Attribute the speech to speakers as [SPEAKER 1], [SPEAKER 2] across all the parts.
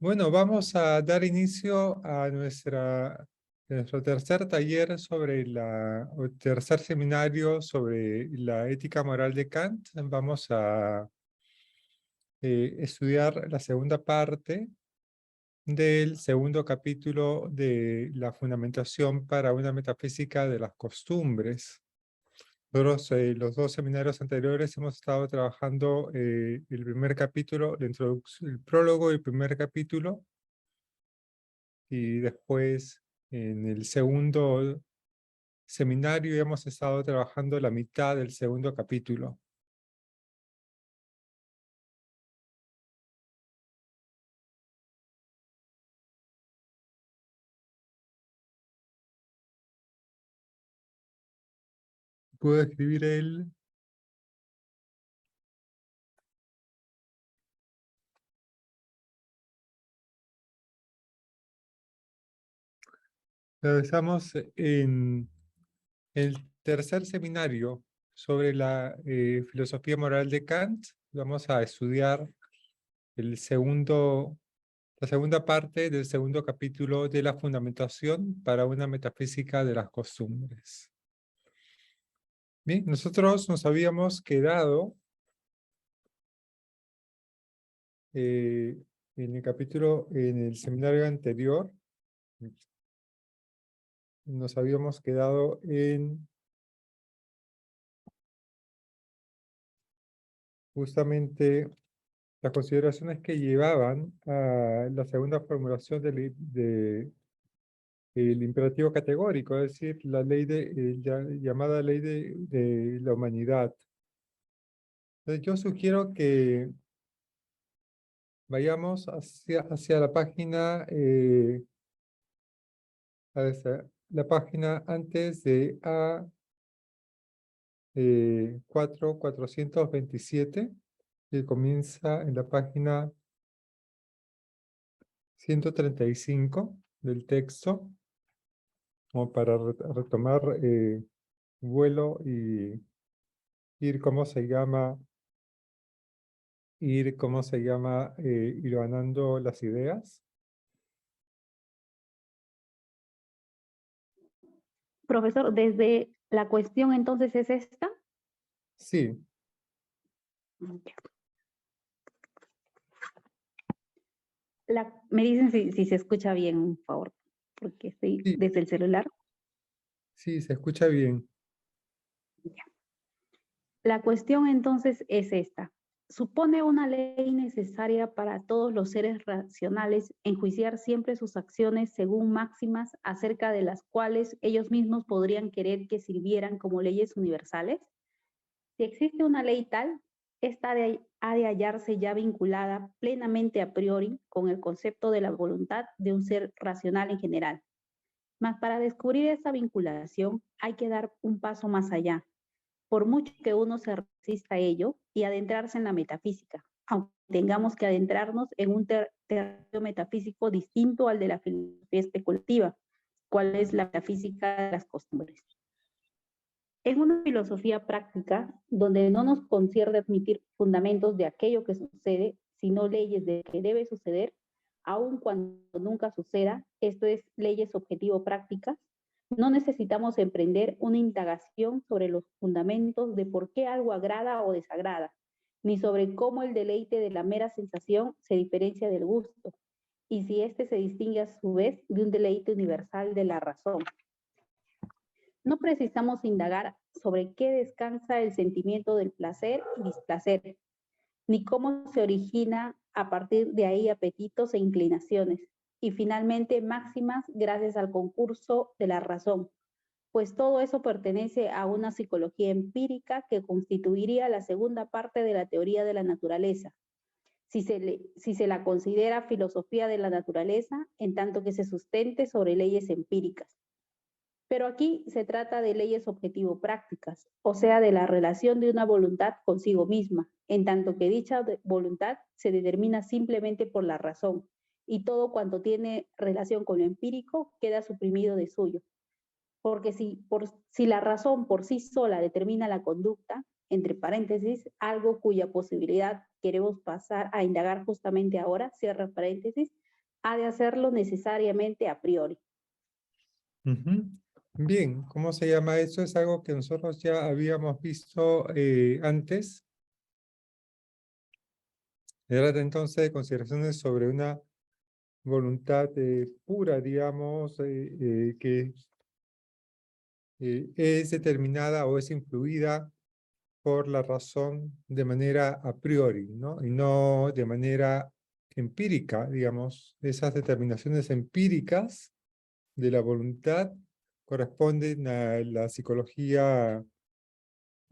[SPEAKER 1] Bueno, vamos a dar inicio a nuestro tercer taller o tercer seminario sobre la ética moral de Kant. Vamos a estudiar la segunda parte del segundo capítulo de la fundamentación para una metafísica de las costumbres. Nosotros, los dos seminarios anteriores hemos estado trabajando el primer capítulo, la introducción, el prólogo del primer capítulo, y después en el segundo seminario hemos estado trabajando la mitad del segundo capítulo. ¿Puedo escribir el? Estamos en el tercer seminario sobre la filosofía moral de Kant. Vamos a estudiar la segunda parte del segundo capítulo de la fundamentación para una metafísica de las costumbres. Bien, nosotros nos habíamos quedado en el seminario anterior, nos habíamos quedado en justamente las consideraciones que llevaban a la segunda formulación el imperativo categórico, es decir, la ley llamada ley de la humanidad. Entonces, yo sugiero que vayamos hacia la página, la página antes de A427, que comienza en la página 135 del texto, como para retomar vuelo y ir, hilvanando las ideas.
[SPEAKER 2] Profesor, desde la cuestión entonces es esta.
[SPEAKER 1] Sí.
[SPEAKER 2] Me dicen si se escucha bien, por favor, porque estoy
[SPEAKER 1] Sí,
[SPEAKER 2] desde el celular.
[SPEAKER 1] sí, se escucha bien.
[SPEAKER 2] Ya. La cuestión entonces es esta. ¿Supone una ley necesaria para todos los seres racionales enjuiciar siempre sus acciones según máximas acerca de las cuales ellos mismos podrían querer que sirvieran como leyes universales? Si existe una ley tal, esta ha de hallarse ya vinculada plenamente a priori con el concepto de la voluntad de un ser racional en general. Mas para descubrir esta vinculación hay que dar un paso más allá, por mucho que uno se resista a ello, y adentrarse en la metafísica, aunque tengamos que adentrarnos en un terreno metafísico distinto al de la filosofía especulativa, cuál es la metafísica de las costumbres. En una filosofía práctica, donde no nos concierne admitir fundamentos de aquello que sucede, sino leyes de que debe suceder, aun cuando nunca suceda, esto es, leyes objetivo-prácticas, no necesitamos emprender una indagación sobre los fundamentos de por qué algo agrada o desagrada, ni sobre cómo el deleite de la mera sensación se diferencia del gusto, y si éste se distingue a su vez de un deleite universal de la razón. No precisamos indagar sobre qué descansa el sentimiento del placer y displacer, ni cómo se origina a partir de ahí apetitos e inclinaciones, y finalmente máximas gracias al concurso de la razón, pues todo eso pertenece a una psicología empírica que constituiría la segunda parte de la teoría de la naturaleza, si se la considera filosofía de la naturaleza, en tanto que se sustente sobre leyes empíricas. Pero aquí se trata de leyes objetivo-prácticas, o sea, de la relación de una voluntad consigo misma, en tanto que dicha voluntad se determina simplemente por la razón, y todo cuanto tiene relación con lo empírico queda suprimido de suyo. Porque si la razón por sí sola determina la conducta, entre paréntesis, algo cuya posibilidad queremos pasar a indagar justamente ahora, cierra paréntesis, ha de hacerlo necesariamente a priori.
[SPEAKER 1] Ujú. Bien, ¿cómo se llama eso? Es algo que nosotros ya habíamos visto antes. Era entonces de consideraciones sobre una voluntad pura, digamos, que es determinada o es influida por la razón de manera a priori, ¿no? Y no de manera empírica, digamos. Esas determinaciones empíricas de la voluntad corresponden a la psicología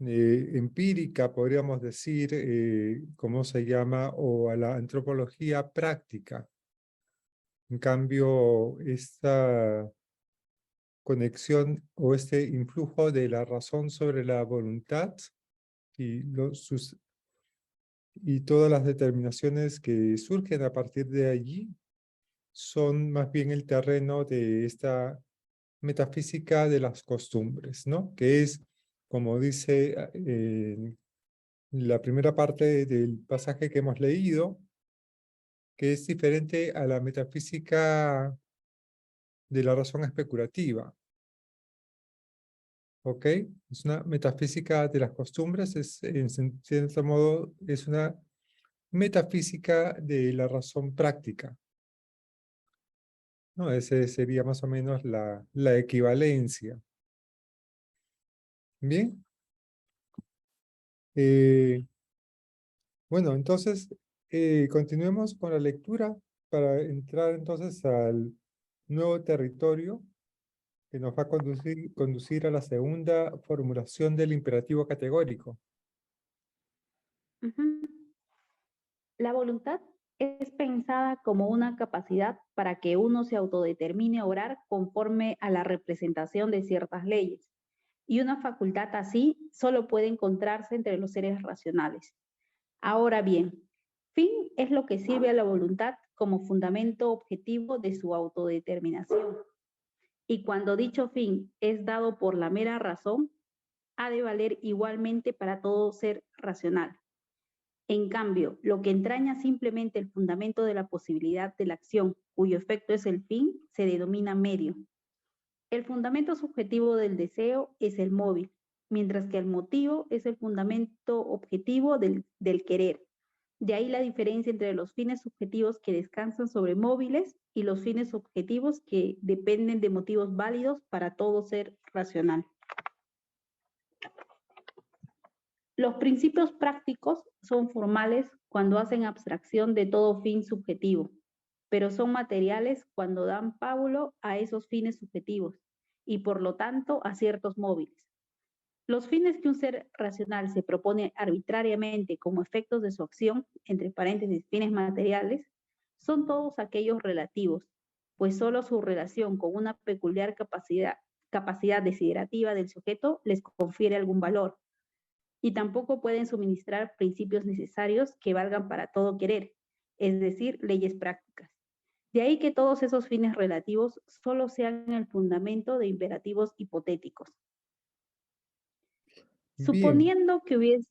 [SPEAKER 1] empírica, podríamos decir, ¿cómo se llama? O a la antropología práctica. En cambio, esta conexión o este influjo de la razón sobre la voluntad y, y todas las determinaciones que surgen a partir de allí son más bien el terreno de esta metafísica de las costumbres, ¿no? Que es, como dice la primera parte del pasaje que hemos leído, que es diferente a la metafísica de la razón especulativa. ¿Ok? Es una metafísica de las costumbres, en cierto modo, es una metafísica de la razón práctica. ¿No? Ese sería más o menos la equivalencia. Bien. Bueno, entonces, continuemos con la lectura para entrar entonces al nuevo territorio que nos va a conducir a la segunda formulación del imperativo categórico.
[SPEAKER 2] Ujú. La voluntad es pensada como una capacidad para que uno se autodetermine a obrar conforme a la representación de ciertas leyes. Y una facultad así solo puede encontrarse entre los seres racionales. Ahora bien, fin es lo que sirve a la voluntad como fundamento objetivo de su autodeterminación. Y cuando dicho fin es dado por la mera razón, ha de valer igualmente para todo ser racional. En cambio, lo que entraña simplemente el fundamento de la posibilidad de la acción, cuyo efecto es el fin, se denomina medio. El fundamento subjetivo del deseo es el móvil, mientras que el motivo es el fundamento objetivo del querer. De ahí la diferencia entre los fines subjetivos que descansan sobre móviles y los fines objetivos que dependen de motivos válidos para todo ser racional. Los principios prácticos son formales cuando hacen abstracción de todo fin subjetivo, pero son materiales cuando dan pábulo a esos fines subjetivos y por lo tanto a ciertos móviles. Los fines que un ser racional se propone arbitrariamente como efectos de su acción, entre paréntesis fines materiales, son todos aquellos relativos, pues solo su relación con una peculiar capacidad desiderativa del sujeto les confiere algún valor, y tampoco pueden suministrar principios necesarios que valgan para todo querer, es decir, leyes prácticas. De ahí que todos esos fines relativos solo sean el fundamento de imperativos hipotéticos.
[SPEAKER 1] Bien,
[SPEAKER 2] Suponiendo que hubiese...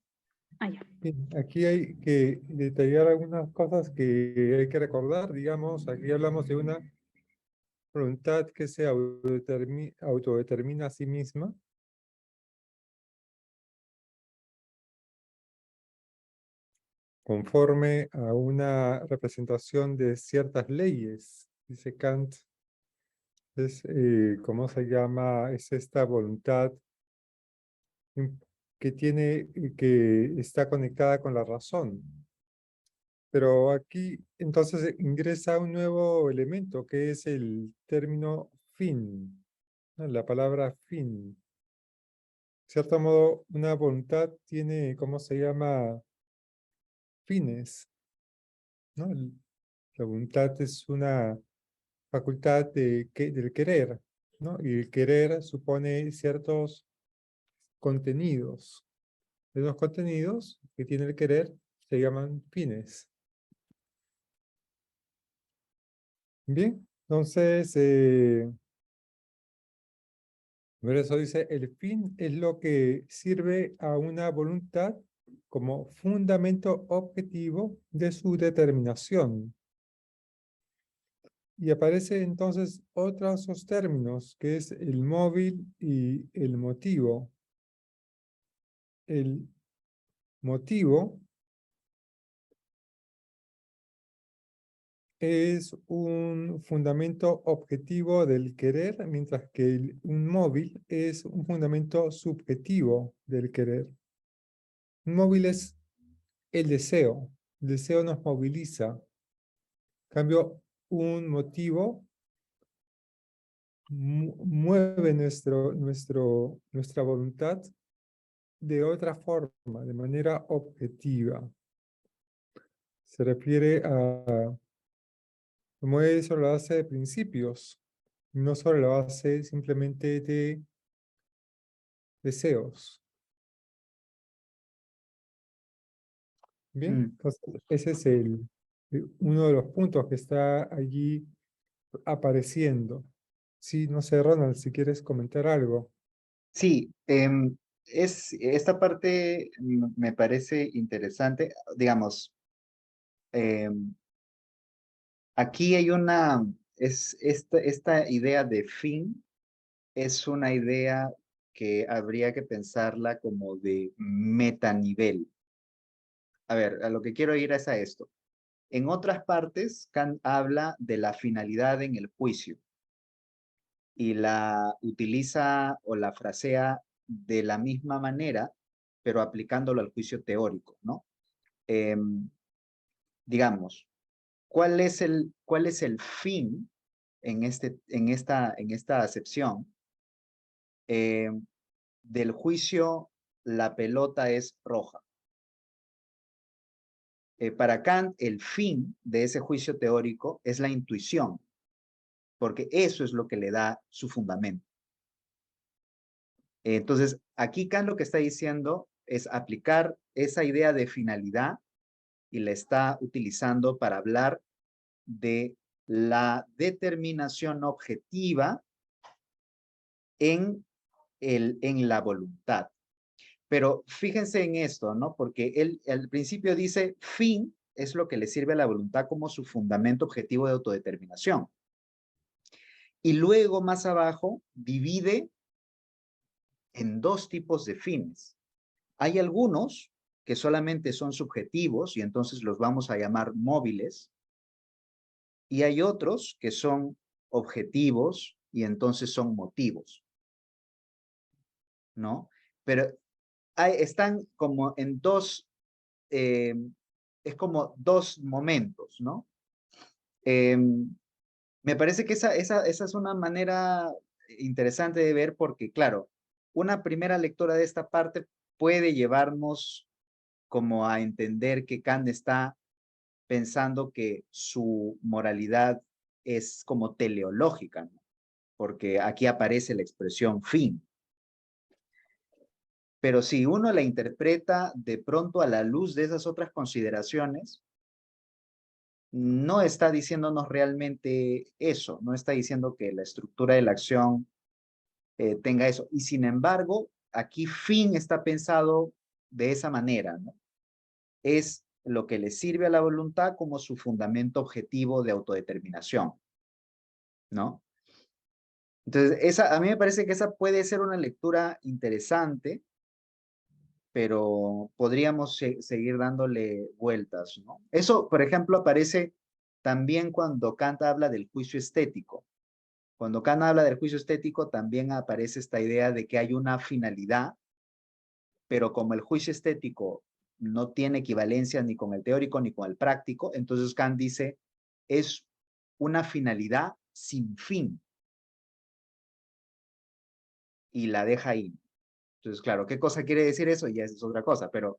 [SPEAKER 1] bien, aquí hay que detallar algunas cosas que hay que recordar, digamos, aquí hablamos de una voluntad que se autodetermina a sí misma. Conforme a una representación de ciertas leyes, dice Kant. Es, ¿cómo se llama? Es esta voluntad que que está conectada con la razón. Pero aquí entonces ingresa un nuevo elemento que es el término fin, ¿no? La palabra fin. De cierto modo, una voluntad tiene, ¿cómo se llama? Fines, ¿no? La voluntad es una facultad del querer, ¿no? Y el querer supone ciertos contenidos. Esos contenidos que tiene el querer se llaman fines. Bien, entonces, por eso dice, el fin es lo que sirve a una voluntad como fundamento objetivo de su determinación. Y aparece entonces otros dos términos, que es el móvil y el motivo. El motivo es un fundamento objetivo del querer, mientras que un móvil es un fundamento subjetivo del querer. Un móvil es el deseo. El deseo nos moviliza. En cambio, un motivo mueve nuestra voluntad de otra forma, de manera objetiva. Se refiere a mueve sobre la base de principios, no sobre la base simplemente de deseos. Bien,
[SPEAKER 3] Mm.
[SPEAKER 1] entonces ese es uno de los puntos que está allí apareciendo. Sí, no sé, Ronald, si quieres comentar algo.
[SPEAKER 3] Sí, esta parte me parece interesante. Digamos, em, aquí hay esta idea de fin es una idea que habría que pensarla como de metanivel. A ver, a lo que quiero ir es a esto. En otras partes, Kant habla de la finalidad en el juicio y la utiliza o la frasea de la misma manera, pero aplicándolo al juicio teórico, ¿no? Digamos, cuál es el fin en esta acepción? Del juicio, la pelota es roja. Para Kant, el fin de ese juicio teórico es la intuición, porque eso es lo que le da su fundamento. Entonces, aquí Kant lo que está diciendo es aplicar esa idea de finalidad y la está utilizando para hablar de la determinación objetiva en la voluntad. Pero fíjense en esto, ¿no? Porque él al principio dice, fin es lo que le sirve a la voluntad como su fundamento objetivo de autodeterminación. Y luego más abajo divide en dos tipos de fines. Hay algunos que solamente son subjetivos y entonces los vamos a llamar móviles. Y hay otros que son objetivos y entonces son motivos, ¿no? Pero están como en es como dos momentos, ¿no? Me parece que esa es una manera interesante de ver porque, claro, una primera lectura de esta parte puede llevarnos como a entender que Kant está pensando que su moralidad es como teleológica, ¿no? Porque aquí aparece la expresión fin. Pero si uno la interpreta de pronto a la luz de esas otras consideraciones, no está diciéndonos realmente eso, no está diciendo que la estructura de la acción tenga eso. Y sin embargo, aquí fin está pensado de esa manera, ¿no? Es lo que le sirve a la voluntad como su fundamento objetivo de autodeterminación, ¿no? Entonces, a mí me parece que esa puede ser una lectura interesante, pero podríamos seguir dándole vueltas, ¿no? Eso, por ejemplo, aparece también cuando Kant habla del juicio estético. Cuando Kant habla del juicio estético, también aparece esta idea de que hay una finalidad, pero como el juicio estético no tiene equivalencia ni con el teórico ni con el práctico, entonces Kant dice, es una finalidad sin fin. Y la deja ahí. Entonces, claro, ¿qué cosa quiere decir eso? Ya es otra cosa, pero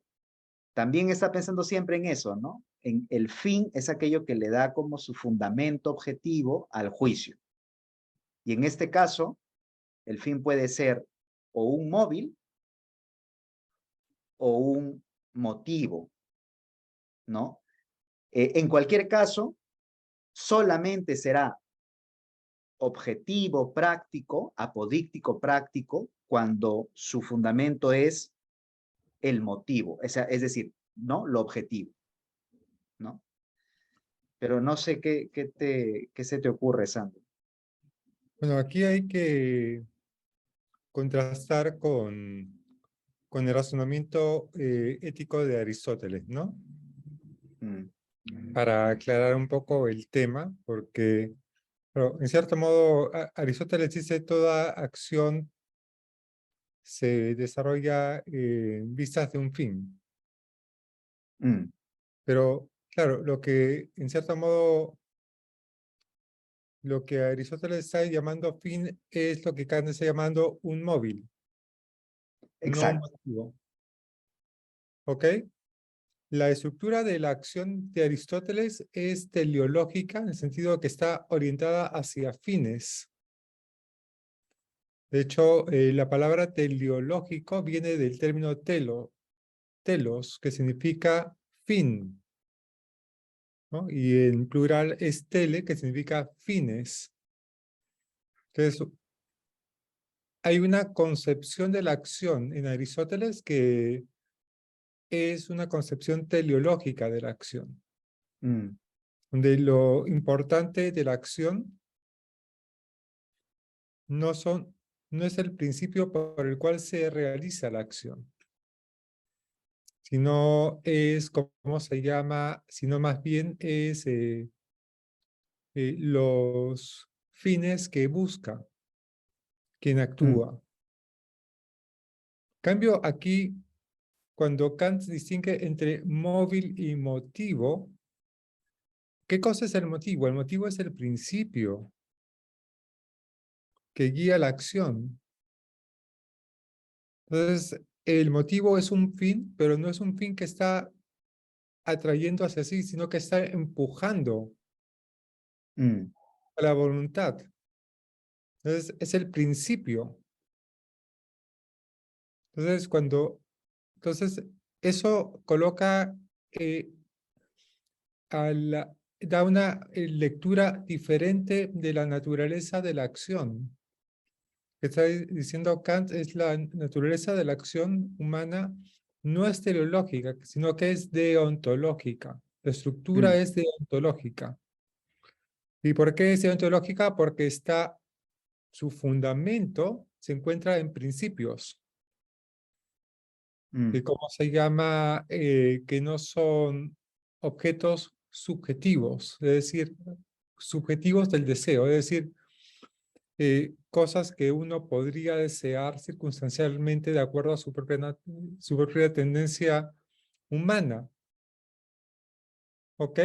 [SPEAKER 3] también está pensando siempre en eso, ¿no? En el fin es aquello que le da como su fundamento objetivo al juicio. Y en este caso, el fin puede ser o un móvil o un motivo, ¿no? En cualquier caso, solamente será objetivo práctico, apodíctico práctico, cuando su fundamento es el motivo, es decir, ¿no? Lo objetivo, ¿no? pero no sé qué se te ocurre, Sandro.
[SPEAKER 1] Bueno, aquí hay que contrastar con el razonamiento ético de Aristóteles, ¿no?
[SPEAKER 3] Mm,
[SPEAKER 1] Para aclarar un poco el tema, porque pero, en cierto modo Aristóteles dice toda acción se desarrolla en vistas de un fin.
[SPEAKER 3] mm,
[SPEAKER 1] Pero, claro, lo que en cierto modo, lo que Aristóteles está llamando fin es lo que Kant está llamando un móvil, no un
[SPEAKER 3] exacto.
[SPEAKER 1] motivo. ¿Ok? La estructura de la acción de Aristóteles es teleológica, en el sentido que está orientada hacia fines. De hecho, la palabra teleológico viene del término telos, que significa fin, ¿no? Y en plural es tele, que significa fines. Entonces, hay una concepción de la acción en Aristóteles que es una concepción teleológica de la acción,
[SPEAKER 3] Mm,
[SPEAKER 1] donde lo importante de la acción no es el principio por el cual se realiza la acción, sino es, ¿cómo se llama? Sino más bien es los fines que busca quien
[SPEAKER 3] mm,
[SPEAKER 1] actúa. Cambio aquí, cuando Kant distingue entre móvil y motivo, ¿qué cosa es el motivo? El motivo es el principio que guía la acción. Entonces, el motivo es un fin, pero no es un fin que está atrayendo hacia sí, sino que está empujando
[SPEAKER 3] mm,
[SPEAKER 1] a la voluntad. Entonces, es el principio. Entonces, eso coloca, da una lectura diferente de la naturaleza de la acción. Que está diciendo Kant es la naturaleza de la acción humana no es teleológica, sino que es deontológica. La estructura
[SPEAKER 3] mm,
[SPEAKER 1] es deontológica. ¿Y por qué es deontológica? Porque su fundamento se encuentra en principios,
[SPEAKER 3] mm,
[SPEAKER 1] que ¿cómo se llama? Que no son objetos subjetivos, es decir, subjetivos del deseo, es decir, cosas que uno podría desear circunstancialmente de acuerdo a su propia tendencia humana, ¿ok?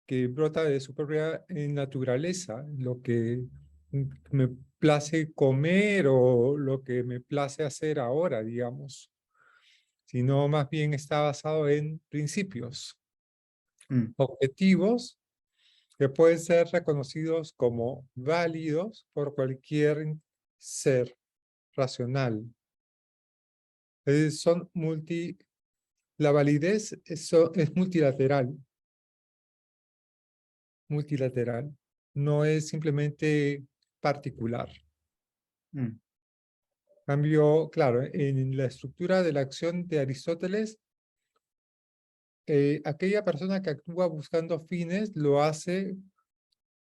[SPEAKER 1] Que brota de su propia naturaleza, lo que me place comer o lo que me place hacer ahora, digamos, sino más bien está basado en principios
[SPEAKER 3] mm,
[SPEAKER 1] objetivos que pueden ser reconocidos como válidos por cualquier ser racional. Son la validez es multilateral, no es simplemente particular.
[SPEAKER 3] mm,
[SPEAKER 1] Cambio, claro, en la estructura de la acción de Aristóteles, aquella persona que actúa buscando fines lo hace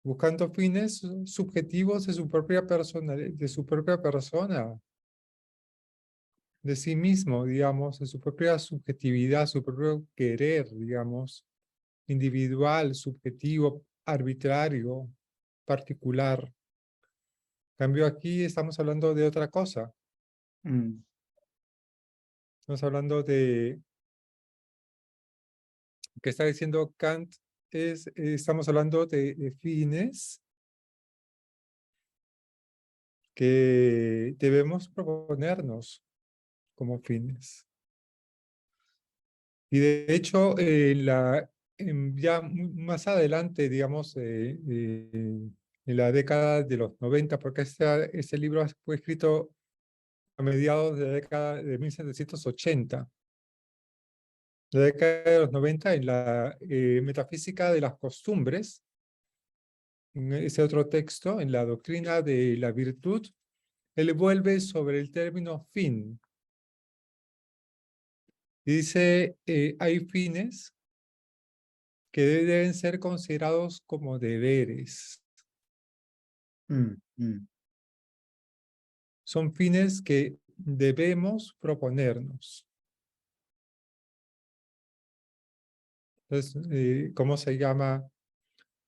[SPEAKER 1] buscando fines subjetivos de su propia persona, de sí mismo, digamos, de su propia subjetividad, su propio querer, digamos, individual, subjetivo, arbitrario, particular. Cambio aquí estamos hablando de otra cosa.
[SPEAKER 3] mm,
[SPEAKER 1] Estamos hablando de, que está diciendo Kant, estamos hablando de fines que debemos proponernos como fines. Y de hecho, ya más adelante, digamos, en la década de los 90, porque este libro fue escrito a mediados de la década de 1780. La década de los 90, en la metafísica de las costumbres, en ese otro texto, en la doctrina de la virtud, él vuelve sobre el término fin. Y dice, hay fines que deben ser considerados como deberes. Son fines que debemos proponernos. Entonces, ¿cómo se llama?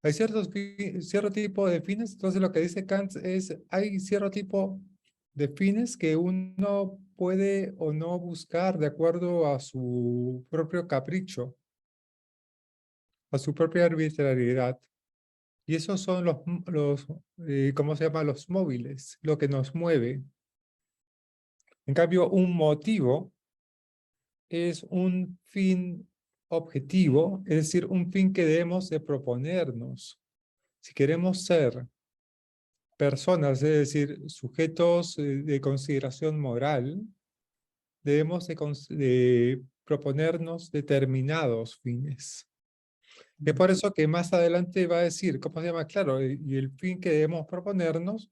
[SPEAKER 1] Hay cierto tipo de fines. Entonces, lo que dice Kant es, hay cierto tipo de fines que uno puede o no buscar de acuerdo a su propio capricho, a su propia arbitrariedad. Y esos son ¿cómo se llama? Los móviles, lo que nos mueve. En cambio, un motivo es un fin objetivo, es decir, un fin que debemos de proponernos. Si queremos ser personas, es decir, sujetos de consideración moral, debemos de proponernos determinados fines. Es por eso que más adelante va a decir, ¿cómo se llama? Claro, y el fin que debemos proponernos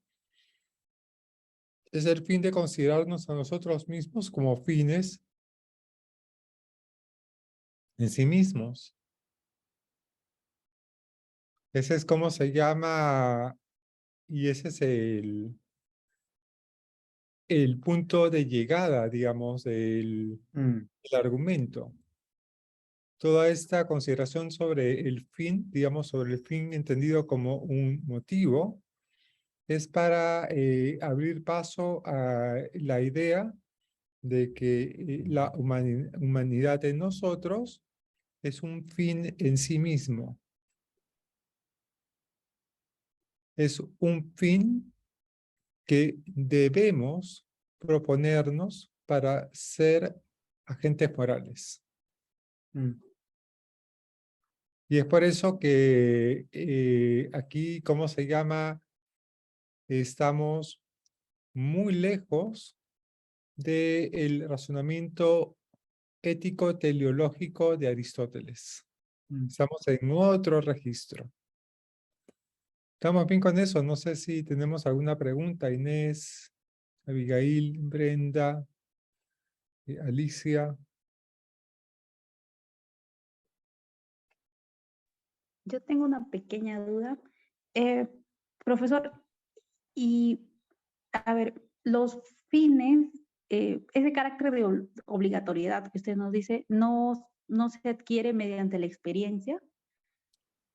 [SPEAKER 1] es el fin de considerarnos a nosotros mismos como fines en sí mismos. Ese es como se llama, y ese es el punto de llegada, digamos, del argumento. Toda esta consideración sobre el fin, digamos, sobre el fin entendido como un motivo, es para abrir paso a la idea de que la humanidad en nosotros es un fin en sí mismo. Es un fin que debemos proponernos para ser agentes morales. Y es por eso que aquí, ¿cómo se llama? Estamos muy lejos del razonamiento ético teleológico de Aristóteles. Estamos en otro registro. ¿Estamos bien con eso? No sé si tenemos alguna pregunta, Inés, Abigail, Brenda, Alicia.
[SPEAKER 2] Yo tengo una pequeña duda. Profesor, y a ver, los fines, ese carácter de obligatoriedad que usted nos dice, no se adquiere mediante la experiencia,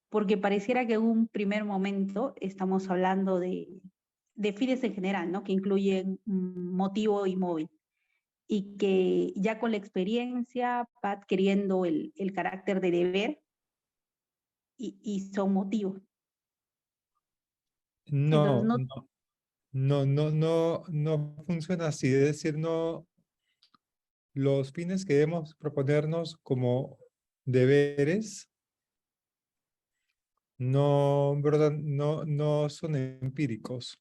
[SPEAKER 2] porque pareciera que en un primer momento estamos hablando de fines en general, ¿no? Que incluyen motivo y móvil, y que ya con la experiencia va adquiriendo el carácter de deber y son motivos. Entonces,
[SPEAKER 1] No,
[SPEAKER 2] no,
[SPEAKER 1] no funciona así. Es decir, no, los fines que debemos proponernos como deberes ¿verdad? No son empíricos.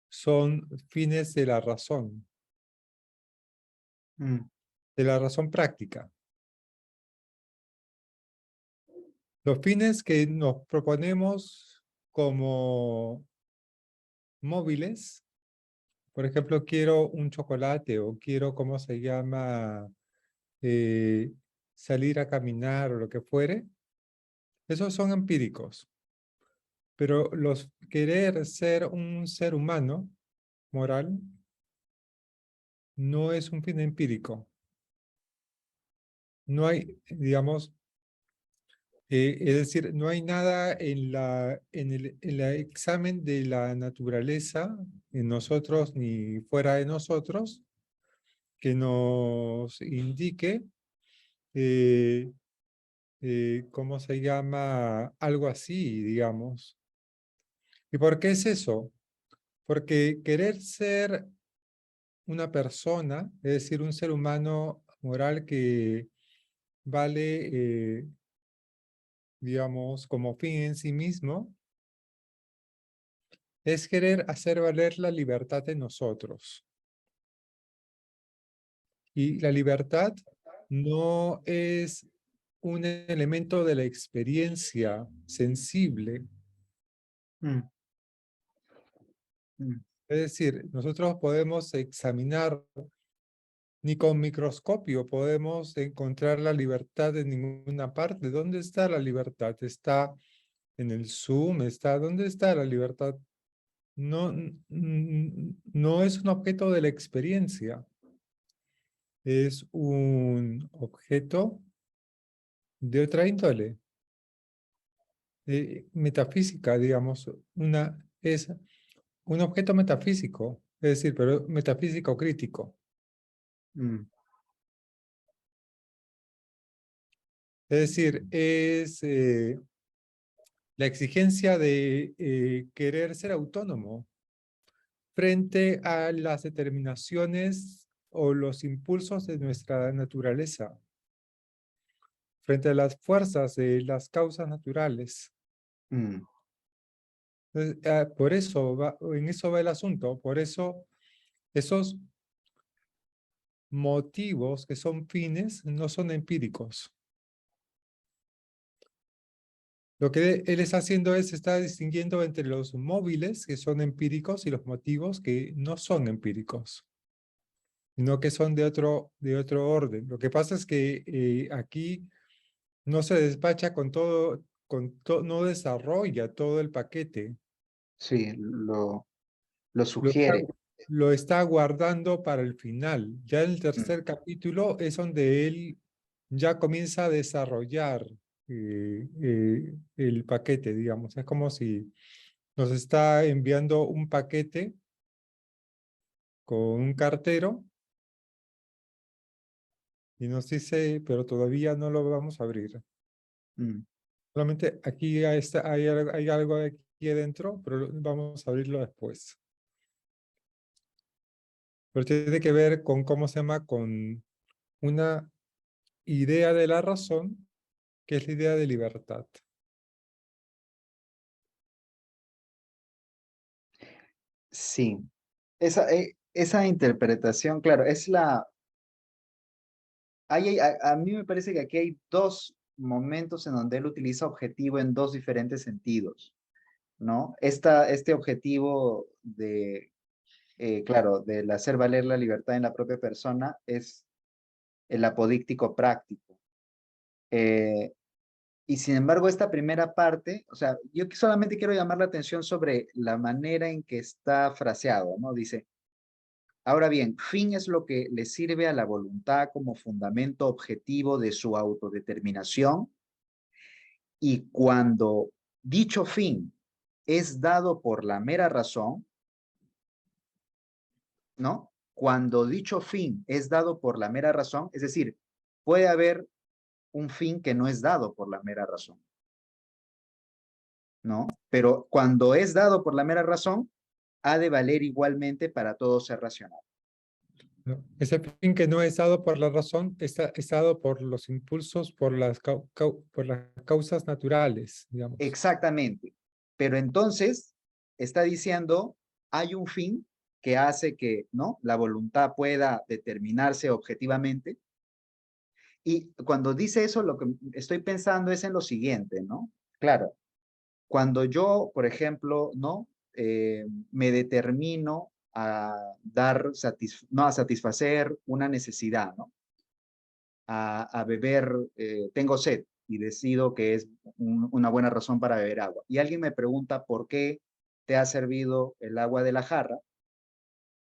[SPEAKER 1] Son fines de la razón práctica. Los fines que nos proponemos como móviles, por ejemplo, quiero un chocolate o quiero, ¿cómo se llama? Salir a caminar o lo que fuere, esos son empíricos. Pero querer ser un ser humano moral no es un fin empírico. No hay, digamos, es decir, no hay nada en el examen de la naturaleza, en nosotros ni fuera de nosotros, que nos indique, ¿cómo se llama? Algo así, digamos. ¿Y por qué es eso? Porque querer ser una persona, es decir, un ser humano moral que vale, digamos, como fin en sí mismo, es querer hacer valer la libertad en nosotros. Y la libertad no es un elemento de la experiencia sensible. Es decir, nosotros podemos examinar Ni con microscopio podemos encontrar la libertad en ninguna parte. ¿Dónde está la libertad? ¿Está en el zoom? ¿Dónde está la libertad? No, no es un objeto de la experiencia. Es un objeto de otra índole, metafísica, digamos. Es un objeto metafísico, es decir, pero metafísico crítico.
[SPEAKER 3] Mm,
[SPEAKER 1] Es decir, es la exigencia de querer ser autónomo frente a las determinaciones o los impulsos de nuestra naturaleza, frente a las fuerzas de las causas naturales.
[SPEAKER 3] mm,
[SPEAKER 1] Entonces, por eso en eso va el asunto, por eso esos motivos que son fines no son empíricos. Lo que él está haciendo es, está distinguiendo entre los móviles que son empíricos y los motivos que no son empíricos, sino que son de otro orden. Lo que pasa es que aquí no se despacha con todo, no desarrolla todo el paquete.
[SPEAKER 3] sí, lo
[SPEAKER 1] Lo está,
[SPEAKER 3] sugiere.
[SPEAKER 1] lo está guardando para el final. Ya en el
[SPEAKER 3] Mm,
[SPEAKER 1] tercer capítulo es donde él ya comienza a desarrollar el paquete, digamos. Es como si nos está enviando un paquete con un cartero y nos dice, pero todavía no lo vamos a abrir.
[SPEAKER 3] mm,
[SPEAKER 1] Solamente aquí hay algo aquí adentro, pero vamos a abrirlo después. Pero tiene que ver con, ¿cómo se llama? Con una idea de la razón, que es la idea de libertad.
[SPEAKER 3] sí, esa interpretación, claro, es la... a mí me parece que aquí hay dos momentos en donde él utiliza objetivo en dos diferentes sentidos, ¿no? Este objetivo de, claro, del hacer valer la libertad en la propia persona es el apodíctico práctico. Eh, y sin embargo, esta primera parte, o sea, yo solamente quiero llamar la atención sobre la manera en que está fraseado, ¿no? Dice, ahora bien, fin es lo que le sirve a la voluntad como fundamento objetivo de su autodeterminación, y cuando dicho fin es dado por la mera razón, ¿no? Cuando dicho fin es dado por la mera razón, es decir, puede haber un fin que no es dado por la mera razón, ¿no? Pero cuando es dado por la mera razón, ha de valer igualmente para todo ser racional.
[SPEAKER 1] ¿No? Ese fin que no es dado por la razón, es dado por los impulsos, por por las causas naturales, digamos.
[SPEAKER 3] Exactamente. Pero entonces está diciendo, hay un fin que hace que, ¿no?, la voluntad pueda determinarse objetivamente. Y cuando dice eso, lo que estoy pensando es en lo siguiente, ¿no? Claro, cuando yo, por ejemplo, ¿no? Me determino a no, a satisfacer una necesidad, ¿no? A beber, tengo sed y decido que es una buena razón para beber agua. Y alguien me pregunta por qué te ha servido el agua de la jarra.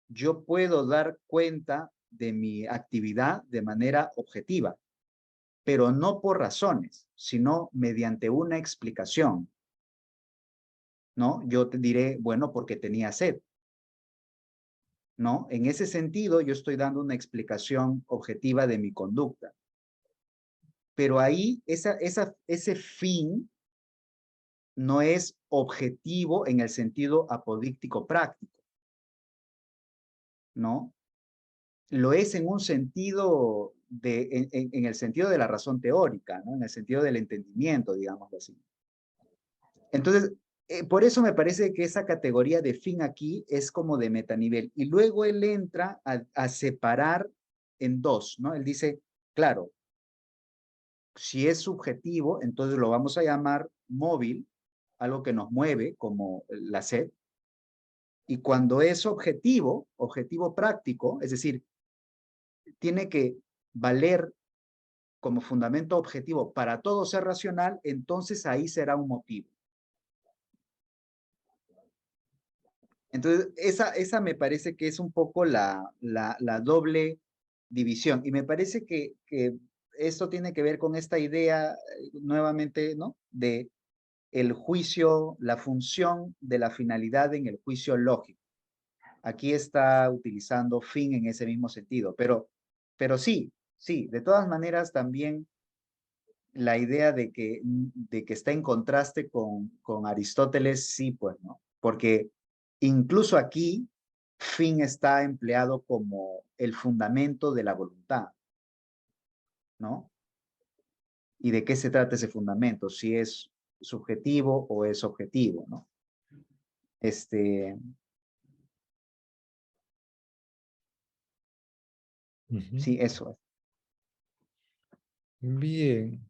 [SPEAKER 3] Yo puedo dar cuenta de mi actividad de manera objetiva, pero no por razones, sino mediante una explicación, ¿no? Yo te diré, bueno, porque tenía sed, ¿no? En ese sentido, yo estoy dando una explicación objetiva de mi conducta. Pero ahí, ese fin no es objetivo en el sentido apodíctico práctico, ¿no? Lo es en un sentido en el sentido de la razón teórica, ¿no? En el sentido del entendimiento, digamos así. Entonces, por eso me parece que esa categoría de fin aquí es como de metanivel. Y luego él entra a separar en dos, ¿no? Él dice, claro, si es subjetivo, entonces lo vamos a llamar móvil, algo que nos mueve, como la sed. Y cuando es objetivo, objetivo práctico, es decir, tiene que valer como fundamento objetivo para todo ser racional, entonces ahí será un motivo. Entonces, esa me parece que es un poco la doble división. Y me parece que esto tiene que ver con esta idea, nuevamente, ¿no? De el juicio, la función de la finalidad en el juicio lógico. Aquí está utilizando fin en ese mismo sentido, pero sí, de todas maneras también la idea de que está en contraste con Aristóteles, sí, pues, ¿no? Porque incluso aquí, fin está empleado como el fundamento de la voluntad, ¿no? ¿Y de qué se trata ese fundamento? Si es subjetivo o es objetivo, ¿no? Sí, eso es.
[SPEAKER 1] Bien.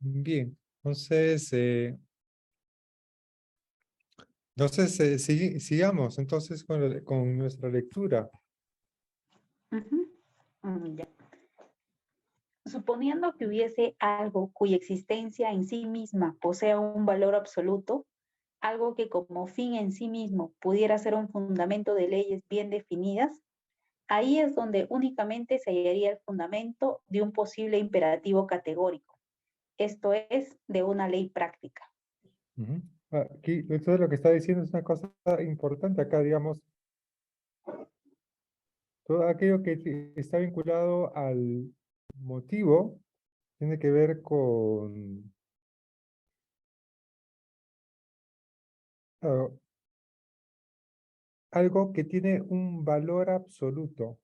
[SPEAKER 1] Bien. Entonces, sigamos entonces con nuestra lectura.
[SPEAKER 2] Ya. Suponiendo que hubiese algo cuya existencia en sí misma posea un valor absoluto, algo que como fin en sí mismo pudiera ser un fundamento de leyes bien definidas, ahí es donde únicamente se hallaría el fundamento de un posible imperativo categórico, esto es, de una ley práctica.
[SPEAKER 1] Aquí, entonces lo que está diciendo es una cosa importante acá, digamos, todo aquello que está vinculado al motivo tiene que ver con algo que tiene un valor absoluto,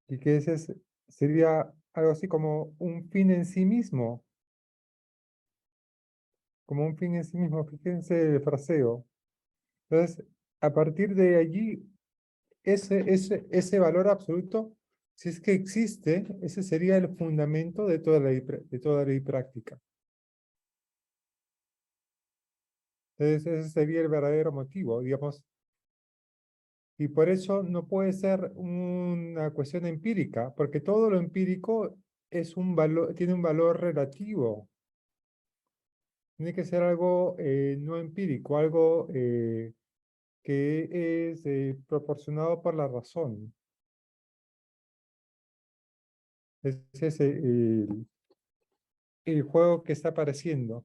[SPEAKER 1] y que sería algo así como un fin en sí mismo, fíjense el fraseo. Entonces, a partir de allí, ese valor absoluto, si es que existe, ese sería el fundamento de toda de toda ley práctica. Entonces, ese sería el verdadero motivo, digamos. Y por eso no puede ser una cuestión empírica, porque todo lo empírico es un valor, tiene un valor relativo. Tiene que ser algo no empírico, algo que es proporcionado por la razón. Ese es el juego que está apareciendo.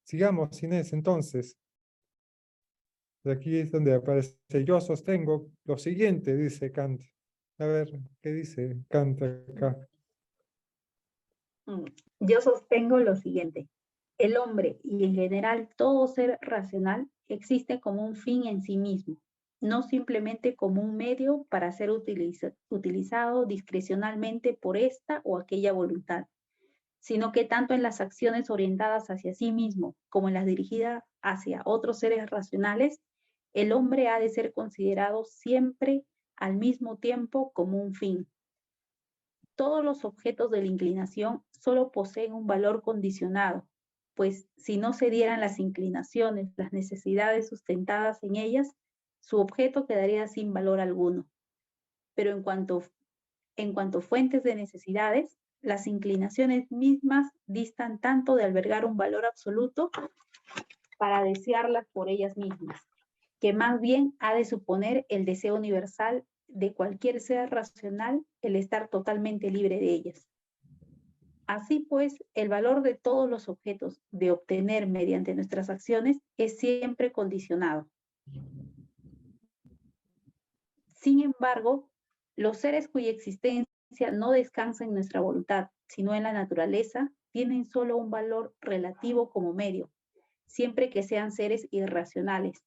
[SPEAKER 1] Sigamos, Inés, entonces. De aquí es donde aparece, yo sostengo lo siguiente, dice Kant. A ver, ¿qué dice Kant acá?
[SPEAKER 2] Yo sostengo lo siguiente. El hombre y en general todo ser racional existe como un fin en sí mismo, no simplemente como un medio para ser utilizado discrecionalmente por esta o aquella voluntad, sino que tanto en las acciones orientadas hacia sí mismo como en las dirigidas hacia otros seres racionales, el hombre ha de ser considerado siempre al mismo tiempo como un fin. Todos los objetos de la inclinación solo poseen un valor condicionado, pues si no se dieran las inclinaciones, las necesidades sustentadas en ellas, su objeto quedaría sin valor alguno. Pero en cuanto fuentes de necesidades, las inclinaciones mismas distan tanto de albergar un valor absoluto para desearlas por ellas mismas, que más bien ha de suponer el deseo universal de cualquier ser racional el estar totalmente libre de ellas. Así pues, el valor de todos los objetos de obtener mediante nuestras acciones es siempre condicionado. Sin embargo, los seres cuya existencia no descansa en nuestra voluntad, sino en la naturaleza, tienen solo un valor relativo como medio, siempre que sean seres irracionales,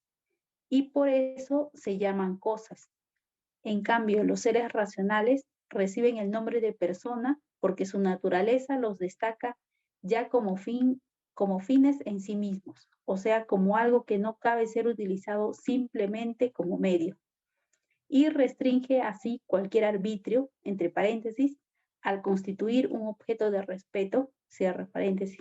[SPEAKER 2] y por eso se llaman cosas. En cambio, los seres racionales reciben el nombre de persona porque su naturaleza los destaca ya como fines en sí mismos, o sea, como algo que no cabe ser utilizado simplemente como medio, y restringe así cualquier arbitrio, entre paréntesis, al constituir un objeto de respeto, cierra paréntesis.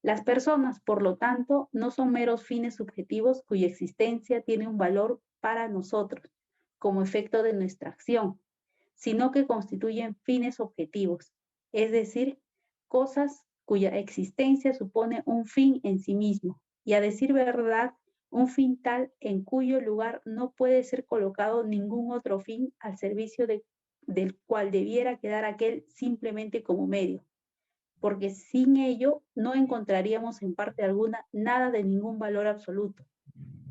[SPEAKER 2] Las personas, por lo tanto, no son meros fines subjetivos cuya existencia tiene un valor para nosotros, como efecto de nuestra acción, sino que constituyen fines objetivos, es decir, cosas cuya existencia supone un fin en sí mismo, y a decir verdad, un fin tal en cuyo lugar no puede ser colocado ningún otro fin al servicio del cual debiera quedar aquel simplemente como medio, porque sin ello no encontraríamos en parte alguna nada de ningún valor absoluto.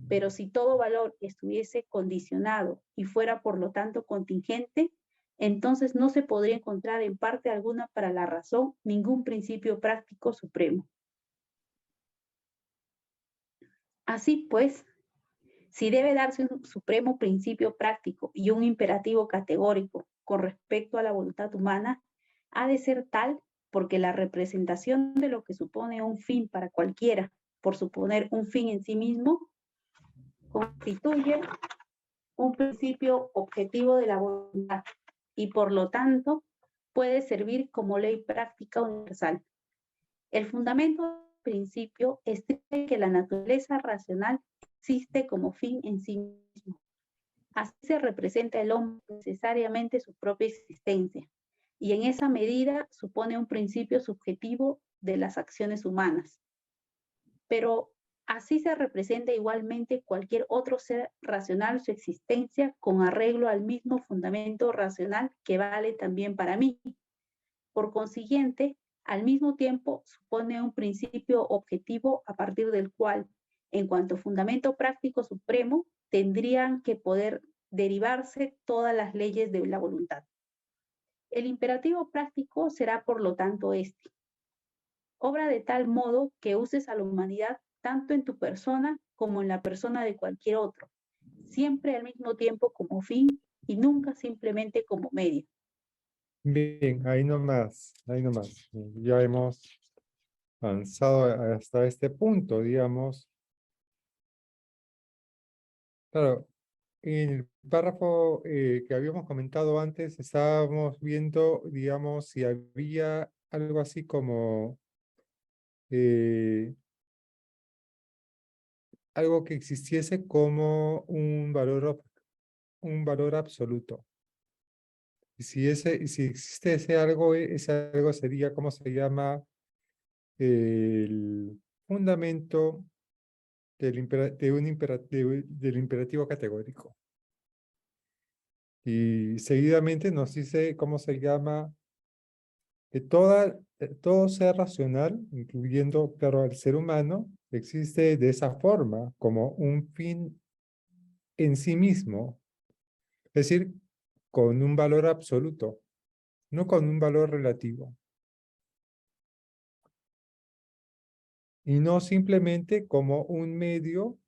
[SPEAKER 2] Pero si todo valor estuviese condicionado y fuera por lo tanto contingente, entonces no se podría encontrar en parte alguna para la razón ningún principio práctico supremo. Así pues, si debe darse un supremo principio práctico y un imperativo categórico con respecto a la voluntad humana, ha de ser tal porque la representación de lo que supone un fin para cualquiera, por suponer un fin en sí mismo, constituye un principio objetivo de la voluntad y por lo tanto puede servir como ley práctica universal. El fundamento del principio es que la naturaleza racional existe como fin en sí mismo. Así se representa el hombre necesariamente su propia existencia y en esa medida supone un principio subjetivo de las acciones humanas. Pero así se representa igualmente cualquier otro ser racional su existencia con arreglo al mismo fundamento racional que vale también para mí. Por consiguiente, al mismo tiempo supone un principio objetivo a partir del cual, en cuanto fundamento práctico supremo, tendrían que poder derivarse todas las leyes de la voluntad. El imperativo práctico será, por lo tanto, este. Obra de tal modo que uses a la humanidad tanto en tu persona como en la persona de cualquier otro, siempre al mismo tiempo como fin y nunca simplemente como medio.
[SPEAKER 1] Bien, ahí nomás, ahí nomás. Ya hemos avanzado hasta este punto, digamos. Claro, en el párrafo que habíamos comentado antes, estábamos viendo, digamos, si había algo así como algo que existiese como un valor absoluto. Y si existe ese algo sería, ¿cómo se llama? El fundamento del imperativo categórico. Y seguidamente nos dice cómo se llama que todo ser racional, incluyendo, claro, al ser humano, existe de esa forma, como un fin en sí mismo, es decir, con un valor absoluto, no con un valor relativo. Y no simplemente como un medio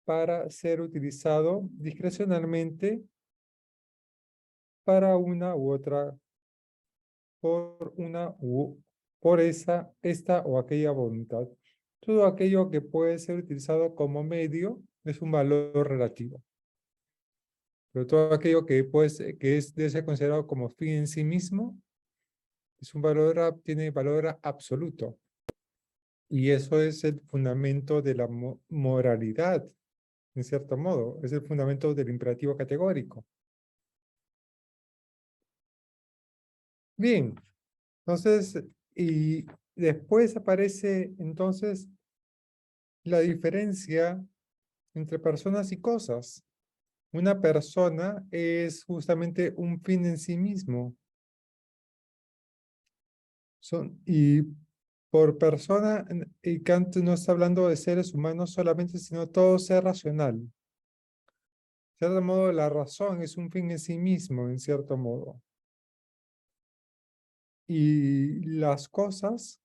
[SPEAKER 1] para ser utilizado discrecionalmente para una u otra, por esta o aquella voluntad. Todo aquello que puede ser utilizado como medio es un valor relativo. Pero todo aquello que debe ser considerado como fin en sí mismo es tiene valor absoluto. Y eso es el fundamento de la moralidad, en cierto modo. Es el fundamento del imperativo categórico. Bien, entonces, y después aparece entonces la diferencia entre personas y cosas. Una persona es justamente un fin en sí mismo. Y por persona, y Kant no está hablando de seres humanos solamente, sino todo ser racional. De cierto modo, la razón es un fin en sí mismo, en cierto modo. Y las cosas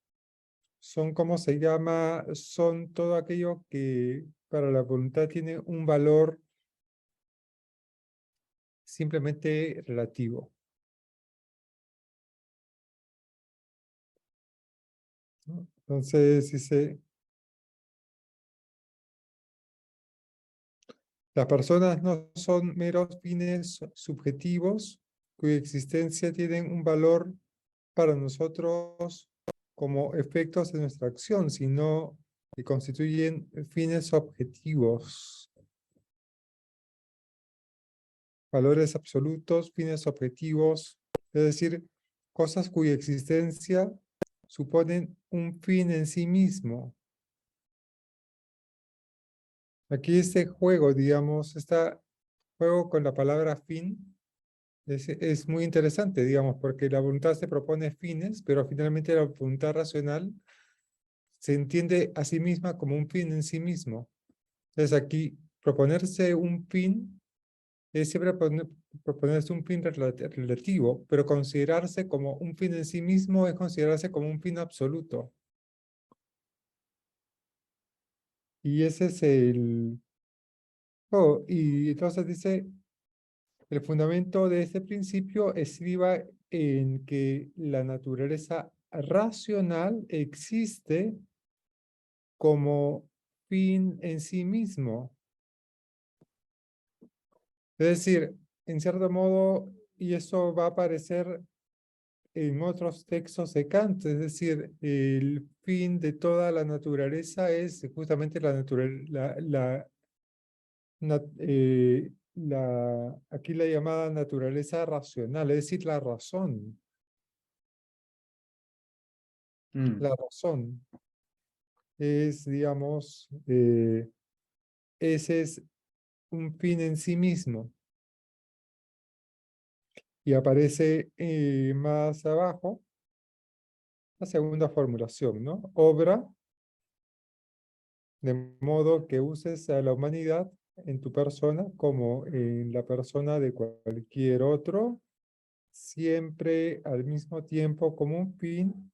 [SPEAKER 1] son, ¿cómo se llama? Son todo aquello que para la voluntad tiene un valor simplemente relativo, ¿no? Entonces dice, las personas no son meros fines subjetivos cuya existencia tienen un valor para nosotros como efectos de nuestra acción, sino que constituyen fines objetivos. Valores absolutos, fines objetivos, es decir, cosas cuya existencia suponen un fin en sí mismo. Aquí este juego, digamos, este juego con la palabra fin es muy interesante, digamos, porque la voluntad se propone fines, pero finalmente la voluntad racional se entiende a sí misma como un fin en sí mismo. Entonces aquí, proponerse un fin es siempre proponerse un fin relativo, pero considerarse como un fin en sí mismo es considerarse como un fin absoluto. Y ese es el... Oh, y entonces dice, el fundamento de este principio estriba en que la naturaleza racional existe como fin en sí mismo. Es decir, en cierto modo, y eso va a aparecer en otros textos de Kant, es decir, el fin de toda la naturaleza es justamente aquí la llamada naturaleza racional, es decir, la razón.
[SPEAKER 3] Mm,
[SPEAKER 1] La razón es, digamos, ese es un fin en sí mismo. Y aparece más abajo la segunda formulación, ¿no? Obra de modo que uses a la humanidad en tu persona como en la persona de cualquier otro, siempre al mismo tiempo como un fin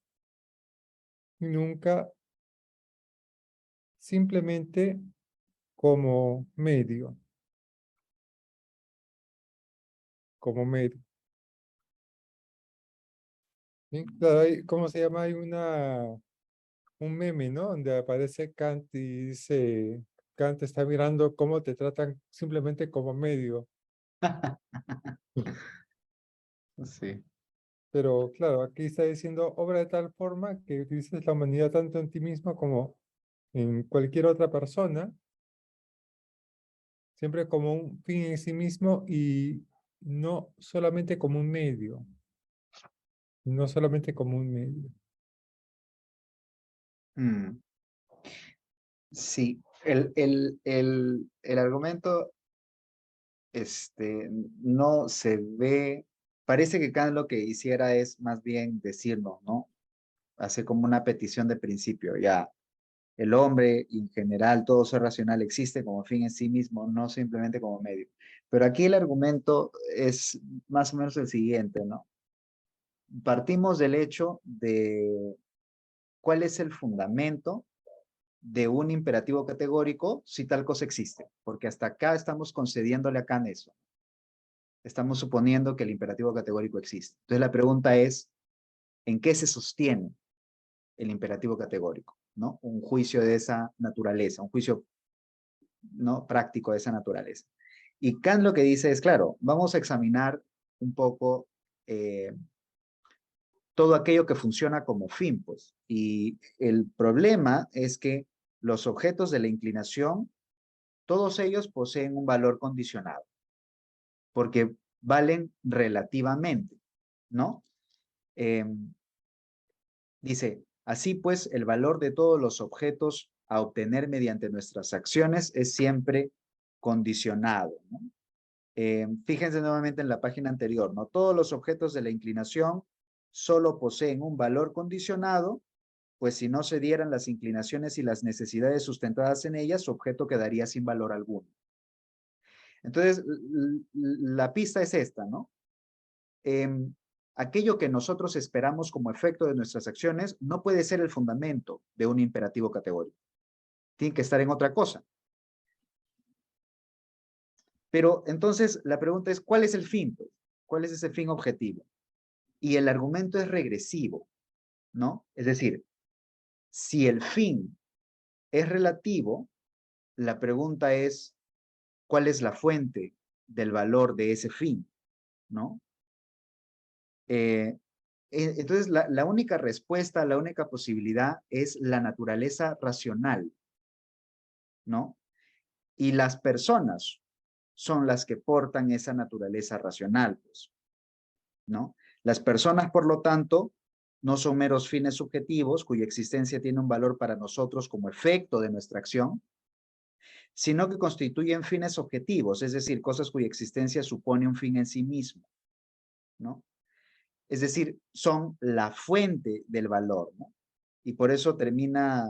[SPEAKER 1] y nunca simplemente como medio, como medio. ¿Sí? Claro, ¿cómo se llama? Hay un meme, ¿no? Donde aparece Kant y dice, Kant está mirando cómo te tratan simplemente como medio.
[SPEAKER 3] sí.
[SPEAKER 1] Pero claro, aquí está diciendo obra de tal forma que utilices la humanidad tanto en ti mismo como en cualquier otra persona, siempre como un fin en sí mismo y no solamente como un medio, no solamente como un medio.
[SPEAKER 3] Mm, sí, el argumento no se ve, parece que Kant lo que hiciera es más bien decirnos, ¿no? Hace como una petición de principio, ya, el hombre y en general todo ser racional existe como fin en sí mismo, no simplemente como medio. Pero aquí el argumento es más o menos el siguiente, ¿no? Partimos del hecho de cuál es el fundamento de un imperativo categórico si tal cosa existe, porque hasta acá estamos concediéndole a Kant eso. Estamos suponiendo que el imperativo categórico existe. Entonces la pregunta es, ¿en qué se sostiene el imperativo categórico? ¿No? Un juicio de esa naturaleza, un juicio, ¿no?, práctico de esa naturaleza. Y Kant lo que dice es, claro, vamos a examinar un poco todo aquello que funciona como fin, pues. Y el problema es que los objetos de la inclinación, todos ellos poseen un valor condicionado, porque valen relativamente, ¿no? Eh, Dice, así pues, el valor de todos los objetos a obtener mediante nuestras acciones es siempre condicionado, ¿no? Fíjense nuevamente en la página anterior, ¿no? Todos los objetos de la inclinación solo poseen un valor condicionado, pues si no se dieran las inclinaciones y las necesidades sustentadas en ellas, su objeto quedaría sin valor alguno. Entonces, la pista es esta, ¿no? Aquello que nosotros esperamos como efecto de nuestras acciones no puede ser el fundamento de un imperativo categórico. Tiene que estar en otra cosa. Pero entonces la pregunta es, ¿cuál es el fin? ¿Cuál es ese fin objetivo? Y el argumento es regresivo, ¿no? Es decir, si el fin es relativo, la pregunta es, ¿cuál es la fuente del valor de ese fin? ¿No? Entonces, la única respuesta, la única posibilidad es la naturaleza racional, ¿no? Y las personas son las que portan esa naturaleza racional, pues, ¿no? Las personas, por lo tanto, no son meros fines subjetivos cuya existencia tiene un valor para nosotros como efecto de nuestra acción, sino que constituyen fines objetivos, es decir, cosas cuya existencia supone un fin en sí mismo, ¿no? Es decir, son la fuente del valor, ¿no? Y por eso termina,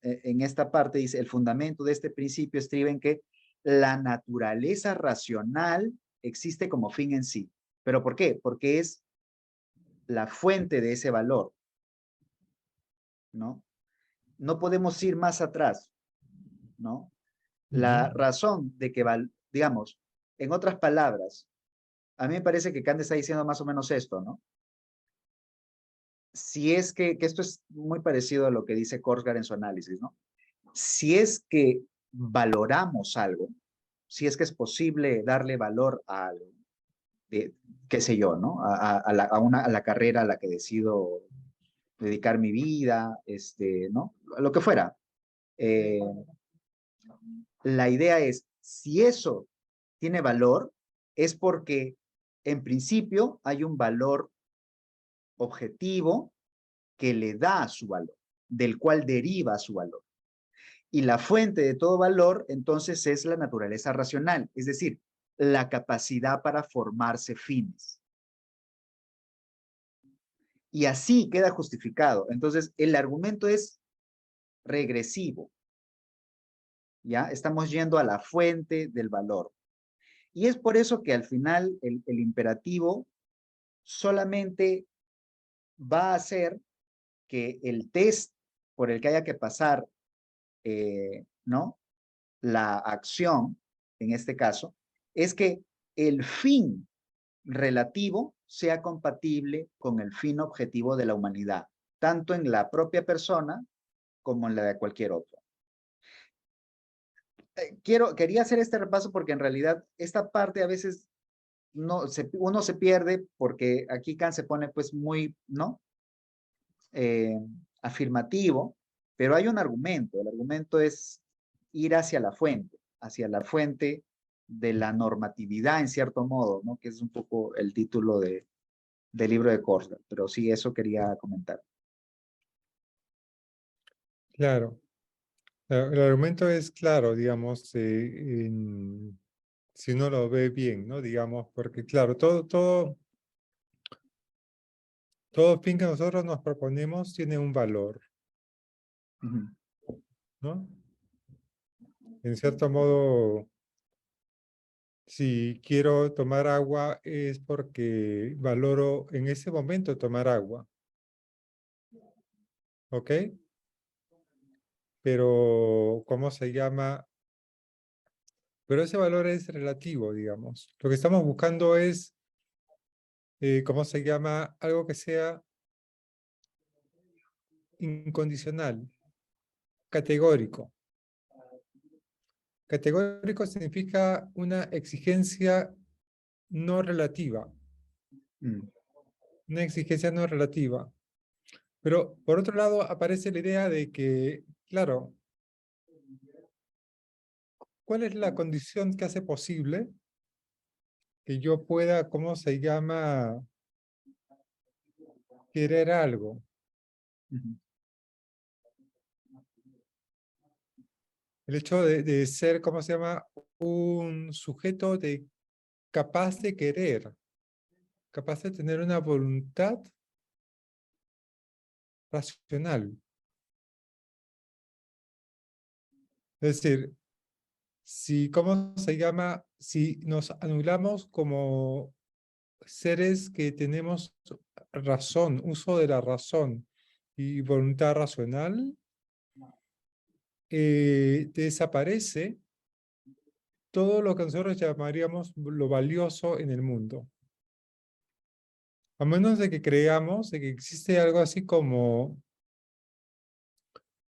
[SPEAKER 3] en esta parte dice, el fundamento de este principio estriba en que la naturaleza racional existe como fin en sí. ¿Pero por qué? Porque es la fuente de ese valor, ¿no? No podemos ir más atrás, ¿no? La razón de que, digamos, en otras palabras, a mí me parece que Kant está diciendo más o menos esto, ¿no? Si es que esto es muy parecido a lo que dice Korsgaard en su análisis, ¿no? Si es que valoramos algo, si es que es posible darle valor a algo, qué sé yo, ¿no? A la carrera a la que decido dedicar mi vida, ¿no? Lo que fuera. La idea es, si eso tiene valor, es porque en principio hay un valor objetivo que le da su valor, del cual deriva su valor. Y la fuente de todo valor, entonces, es la naturaleza racional, es decir, la capacidad para formarse fines. Y así queda justificado. Entonces, el argumento es regresivo. ¿Ya? Estamos yendo a la fuente del valor. Y es por eso que al final el imperativo solamente va a hacer que el test por el que haya que pasar, ¿no? La acción, en este caso, es que el fin relativo sea compatible con el fin objetivo de la humanidad, tanto en la propia persona como en la de cualquier otro. Quería hacer este repaso porque en realidad esta parte a veces uno se pierde porque aquí Kant se pone pues muy, ¿no? Afirmativo, pero hay un argumento. El argumento es ir hacia la fuente de la normatividad en cierto modo, ¿no? Que es un poco el título del libro de Korsgaard, pero sí, eso quería comentar.
[SPEAKER 1] Claro. El argumento es claro, digamos, si uno lo ve bien, ¿no? Digamos, porque claro, todo fin que nosotros nos proponemos tiene un valor, ¿no? En cierto modo, si quiero tomar agua es porque valoro en ese momento tomar agua, ¿ok? Pero, ¿cómo se llama? Pero ese valor es relativo, digamos. Lo que estamos buscando es, ¿cómo se llama? Algo que sea incondicional, categórico. Categórico significa una exigencia no relativa. Una exigencia no relativa. Pero, por otro lado, aparece la idea de que, claro, ¿cuál es la condición que hace posible que yo pueda, ¿cómo se llama? Querer algo. El hecho de ser, ¿cómo se llama? Un sujeto capaz de querer, capaz de tener una voluntad racional. Es decir, si, ¿cómo se llama? Si nos anulamos como seres que tenemos razón, uso de la razón y voluntad racional, desaparece todo lo que nosotros llamaríamos lo valioso en el mundo. A menos de que creamos de que existe algo así como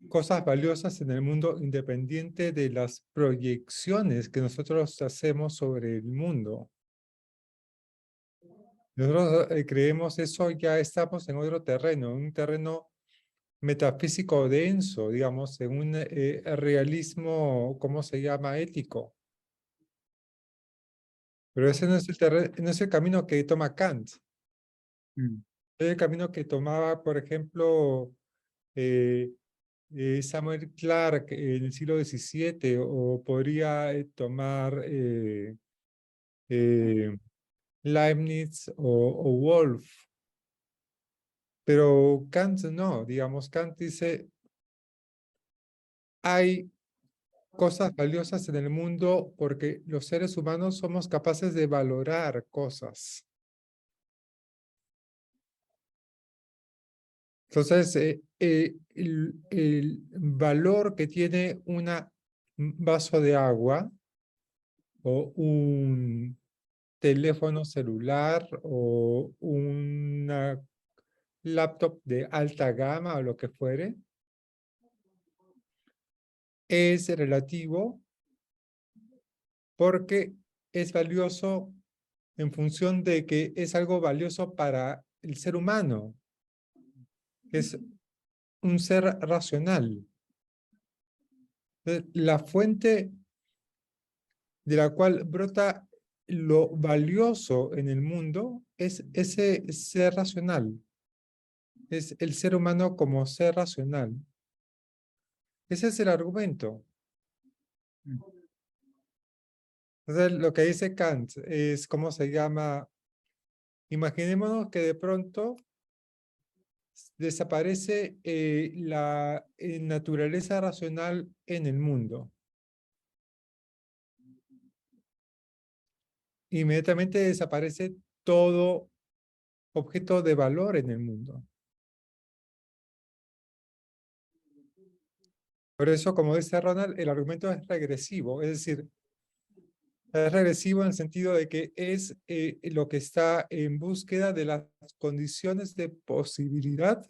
[SPEAKER 1] cosas valiosas en el mundo independiente de las proyecciones que nosotros hacemos sobre el mundo. Nosotros creemos eso, ya estamos en otro terreno, un terreno metafísico denso, digamos, en un realismo, ¿cómo se llama? Ético. Pero ese no es no es el camino que toma Kant.
[SPEAKER 3] Mm.
[SPEAKER 1] Es el camino que tomaba, por ejemplo, eh, Samuel Clarke en el siglo XVII, o podría tomar Leibniz o Wolff. Pero Kant no, digamos, Kant dice, hay cosas valiosas en el mundo porque los seres humanos somos capaces de valorar cosas. Entonces, el valor que tiene un vaso de agua o un teléfono celular o una laptop de alta gama o lo que fuere, es relativo porque es valioso en función de que es algo valioso para el ser humano, que es un ser racional. La fuente de la cual brota lo valioso en el mundo es ese ser racional, es el ser humano como ser racional. Ese es el argumento. Entonces, lo que dice Kant es, ¿cómo se llama? Imaginémonos que de pronto desaparece la naturaleza racional en el mundo. Inmediatamente desaparece todo objeto de valor en el mundo. Por eso, como dice Ronald, el argumento es regresivo, es decir, es regresivo en el sentido de que es lo que está en búsqueda de las condiciones de posibilidad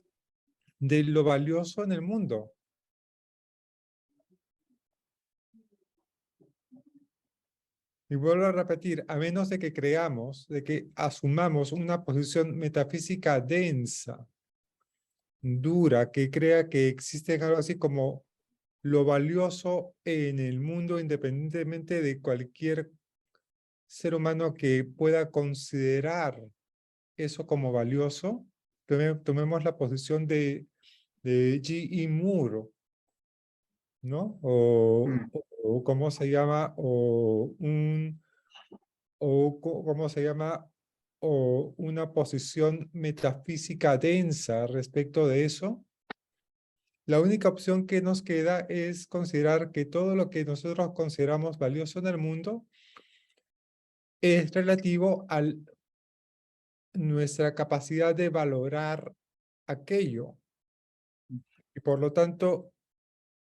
[SPEAKER 1] de lo valioso en el mundo. Y vuelvo a repetir, a menos de que creamos, de que asumamos una posición metafísica densa, dura, que crea que existe algo así como lo valioso en el mundo independientemente de cualquier ser humano que pueda considerar eso como valioso, tomemos la posición de G.E. Moore, ¿no? O ¿cómo se llama? ¿Cómo se llama? O una posición metafísica densa respecto de eso. La única opción que nos queda es considerar que todo lo que nosotros consideramos valioso en el mundo es relativo a nuestra capacidad de valorar aquello. Y por lo tanto,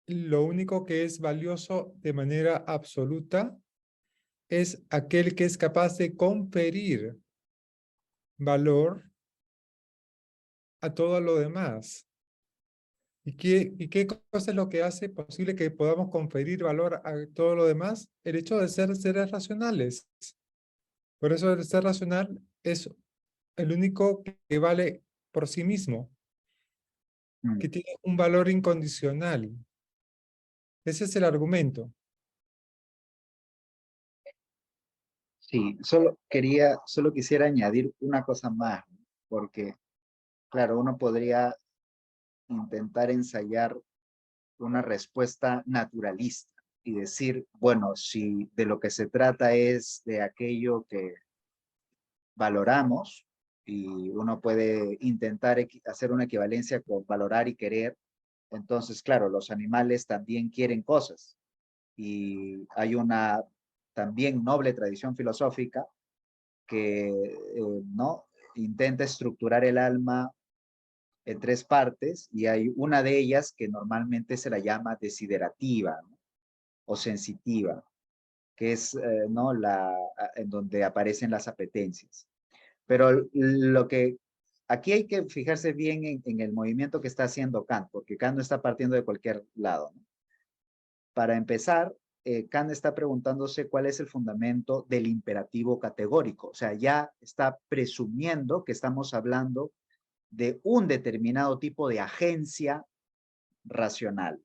[SPEAKER 1] lo único que es valioso de manera absoluta es aquel que es capaz de conferir valor a todo lo demás. ¿Y qué cosa es lo que hace posible que podamos conferir valor a todo lo demás? El hecho de ser seres racionales. Por eso el ser racional es el único que vale por sí mismo, que tiene un valor incondicional. Ese es el argumento.
[SPEAKER 3] Sí, solo quisiera añadir una cosa más, ¿no? Porque, claro, uno podría intentar ensayar una respuesta naturalista y decir, bueno, si de lo que se trata es de aquello que valoramos, y uno puede intentar hacer una equivalencia con valorar y querer, entonces, claro, los animales también quieren cosas y hay una también noble tradición filosófica que no intenta estructurar el alma en tres partes y hay una de ellas que normalmente se la llama desiderativa, ¿no? O sensitiva, que es ¿no? En donde aparecen las apetencias. Pero lo que aquí hay que fijarse bien en el movimiento que está haciendo Kant, porque Kant no está partiendo de cualquier lado, ¿no? Para empezar, Kant está preguntándose cuál es el fundamento del imperativo categórico. O sea, ya está presumiendo que estamos hablando de un determinado tipo de agencia racional.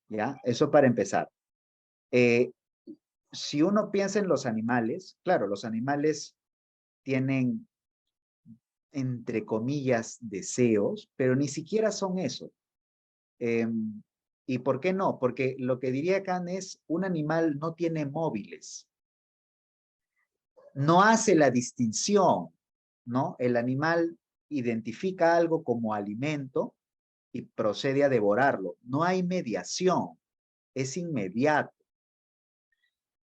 [SPEAKER 3] ¿Ya? Eso para empezar. Si uno piensa en los animales, claro, los animales tienen, entre comillas, deseos, pero ni siquiera son eso. ¿Y por qué no? Porque lo que diría Kant es, un animal no tiene móviles. No hace la distinción, ¿no? El animal identifica algo como alimento y procede a devorarlo. No hay mediación, es inmediato.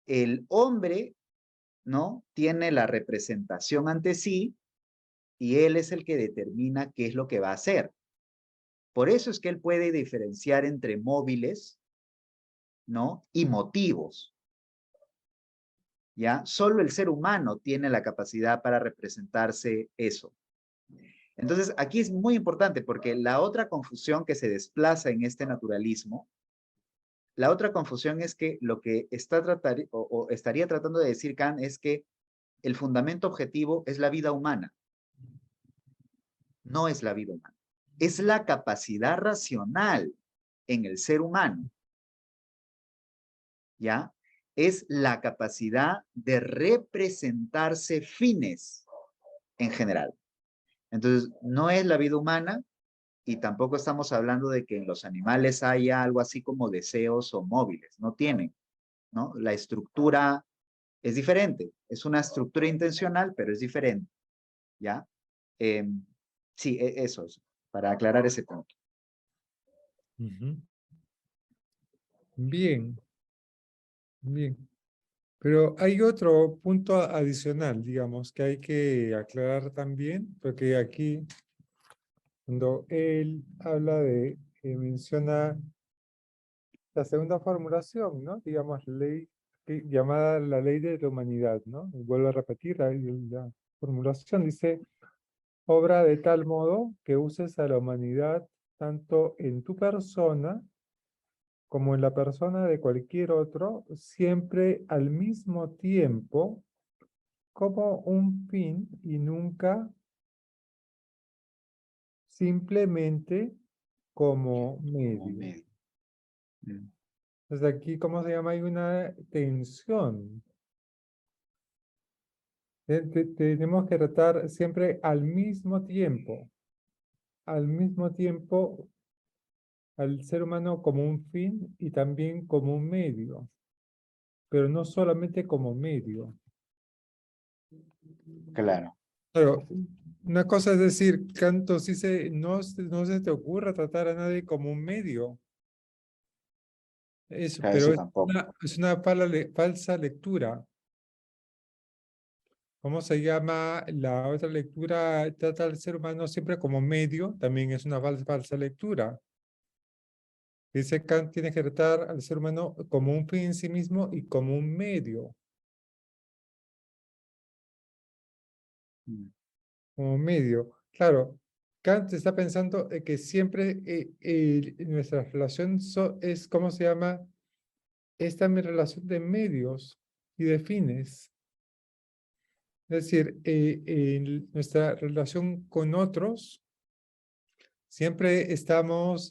[SPEAKER 3] El hombre, ¿no? Tiene la representación ante sí y él es el que determina qué es lo que va a hacer. Por eso es que él puede diferenciar entre móviles, ¿no? Y motivos. ¿Ya? Solo el ser humano tiene la capacidad para representarse eso. Entonces, aquí es muy importante porque la otra confusión que se desplaza en este naturalismo, la otra confusión es que lo que estaría tratando de decir Kant es que el fundamento objetivo es la vida humana. No es la vida humana. Es la capacidad racional en el ser humano. ¿Ya? Es la capacidad de representarse fines en general. Entonces, no es la vida humana y tampoco estamos hablando de que en los animales haya algo así como deseos o móviles. No tienen, ¿no? La estructura es diferente. Es una estructura intencional, pero es diferente, ¿ya? Sí, eso es, para aclarar ese punto.
[SPEAKER 1] Bien, bien. Pero hay otro punto adicional, digamos, que hay que aclarar también, porque aquí, cuando él habla de, menciona la segunda formulación, ¿no? Digamos, ley llamada la ley de la humanidad, ¿no? Y vuelvo a repetir, ahí la formulación dice, obra de tal modo que uses a la humanidad tanto en tu persona como en la persona de cualquier otro, siempre al mismo tiempo como un fin y nunca simplemente como
[SPEAKER 3] Como
[SPEAKER 1] medio.
[SPEAKER 3] medio.
[SPEAKER 1] Entonces aquí, ¿cómo se llama? Hay una tensión. Tenemos que tratar siempre al mismo tiempo al ser humano como un fin y también como un medio, pero no solamente como medio.
[SPEAKER 3] Claro.
[SPEAKER 1] Pero una cosa es decir, Canto dice, no se te ocurra tratar a nadie como un medio. Eso,
[SPEAKER 3] Claro, eso
[SPEAKER 1] pero
[SPEAKER 3] tampoco.
[SPEAKER 1] es una falsa lectura. ¿Cómo se llama? La otra lectura trata al ser humano siempre como medio, también es una falsa lectura. Dice Kant tiene que tratar al ser humano como un fin en sí mismo y como un medio. Como medio. Claro, Kant está pensando que siempre nuestra relación es, ¿cómo se llama? Esta mi relación de medios y de fines. Es decir, en nuestra relación con otros, siempre estamos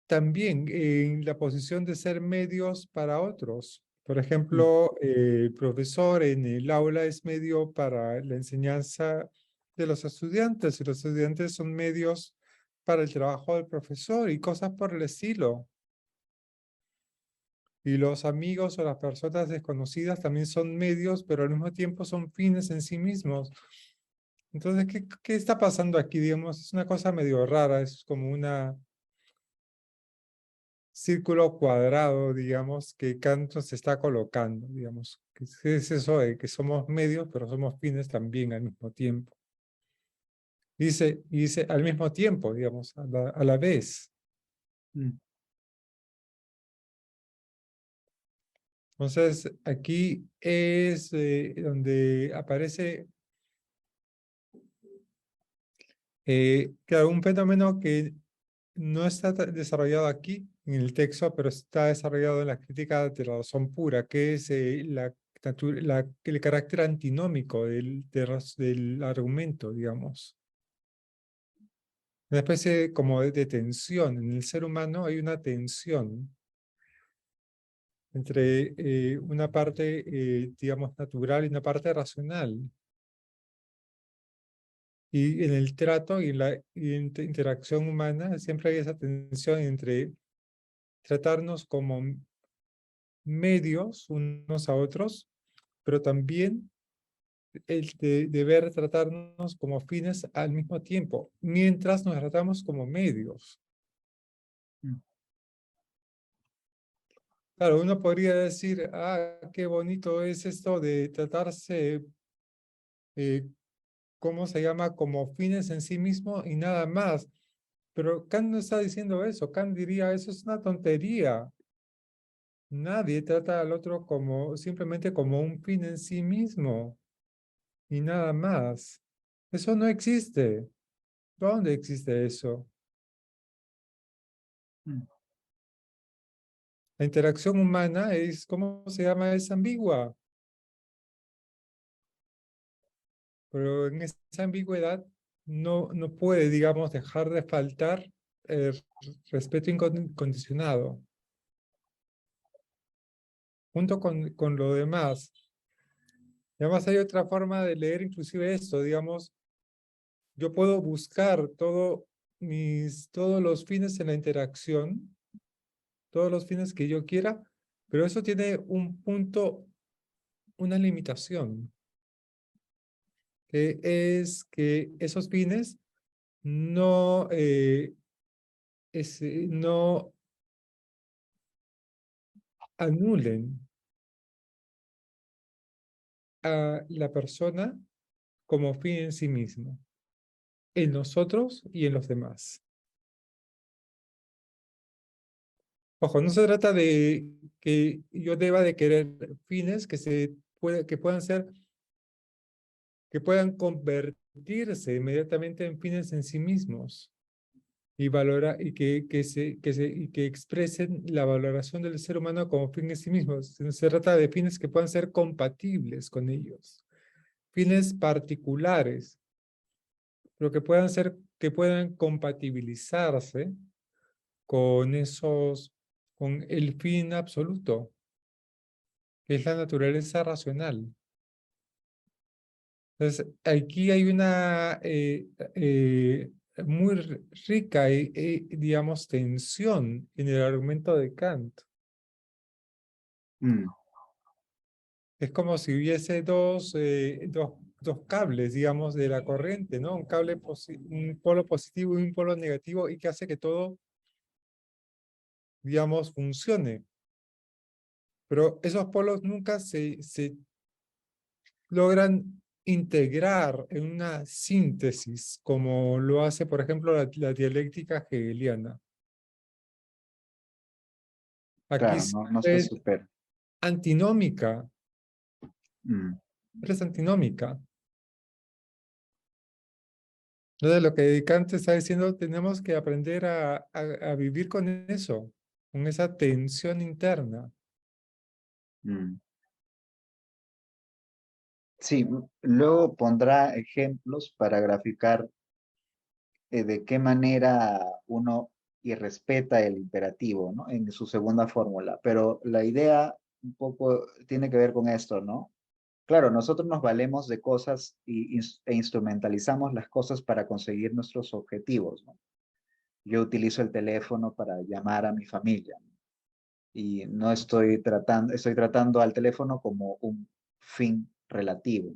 [SPEAKER 1] también en la posición de ser medios para otros. Por ejemplo, el profesor en el aula es medio para la enseñanza de los estudiantes y los estudiantes son medios para el trabajo del profesor y cosas por el estilo. Y los amigos o las personas desconocidas también son medios, pero al mismo tiempo son fines en sí mismos. Entonces, ¿qué está pasando aquí? Digamos, es una cosa medio rara, es como una círculo cuadrado, digamos, que Kant se está colocando, digamos. ¿Qué es eso de que somos medios, pero somos fines también al mismo tiempo? Dice al mismo tiempo, digamos, a la vez. Entonces, aquí es donde aparece claro, un fenómeno que no está desarrollado aquí en el texto, pero está desarrollado en la crítica de la razón pura, que es el carácter antinómico del argumento, digamos. Una especie como de tensión. En el ser humano hay una tensión entre una parte, digamos, natural y una parte racional. Y en el trato y la interacción humana siempre hay esa tensión entre tratarnos como medios unos a otros, pero también el deber tratarnos como fines al mismo tiempo, mientras nos tratamos como medios.
[SPEAKER 3] Mm.
[SPEAKER 1] Claro, uno podría decir, ah, qué bonito es esto de tratarse, ¿cómo se llama? Como fines en sí mismo y nada más. Pero Kant no está diciendo eso. Kant diría, eso es una tontería. Nadie trata al otro como simplemente como un fin en sí mismo y nada más. Eso no existe. ¿Dónde existe eso?
[SPEAKER 3] Mm.
[SPEAKER 1] La interacción humana es, ¿cómo se llama? Es ambigua. Pero en esa ambigüedad no puede, digamos, dejar de faltar el respeto incondicionado. Junto con lo demás. Y además hay otra forma de leer inclusive esto, digamos, yo puedo buscar todos los fines en la interacción, todos los fines que yo quiera, pero eso tiene un punto, una limitación, que es que esos fines no anulen a la persona como fin en sí mismo, en nosotros y en los demás. Ojo, no se trata de que yo deba de querer fines que puedan ser, que puedan convertirse inmediatamente en fines en sí mismos y y y que expresen la valoración del ser humano como fin en sí mismos. Se trata de fines que puedan ser compatibles con ellos, fines particulares, pero que puedan compatibilizarse con con el fin absoluto, que es la naturaleza racional. Entonces, aquí hay una muy rica, digamos, tensión en el argumento de Kant.
[SPEAKER 3] Mm.
[SPEAKER 1] Es como si hubiese dos cables, digamos, de la corriente, ¿no? Un polo positivo y un polo negativo, y que hace que todo, digamos, funcione. Pero esos polos nunca se logran integrar en una síntesis, como lo hace, por ejemplo, la dialéctica hegeliana. Aquí
[SPEAKER 3] Claro, no se
[SPEAKER 1] es
[SPEAKER 3] supera.
[SPEAKER 1] antinómica,
[SPEAKER 3] Mm.
[SPEAKER 1] es antinómica. Entonces, lo que Kant está diciendo, tenemos que aprender a vivir con eso, con esa tensión interna.
[SPEAKER 3] Mm. Sí, luego pondrá ejemplos para graficar de qué manera uno irrespeta el imperativo, ¿no? En su segunda fórmula. Pero la idea un poco tiene que ver con esto, ¿no? Claro, nosotros nos valemos de cosas e instrumentalizamos las cosas para conseguir nuestros objetivos, ¿no? Yo utilizo el teléfono para llamar a mi familia, ¿no? Y no estoy tratando al teléfono como un fin relativo.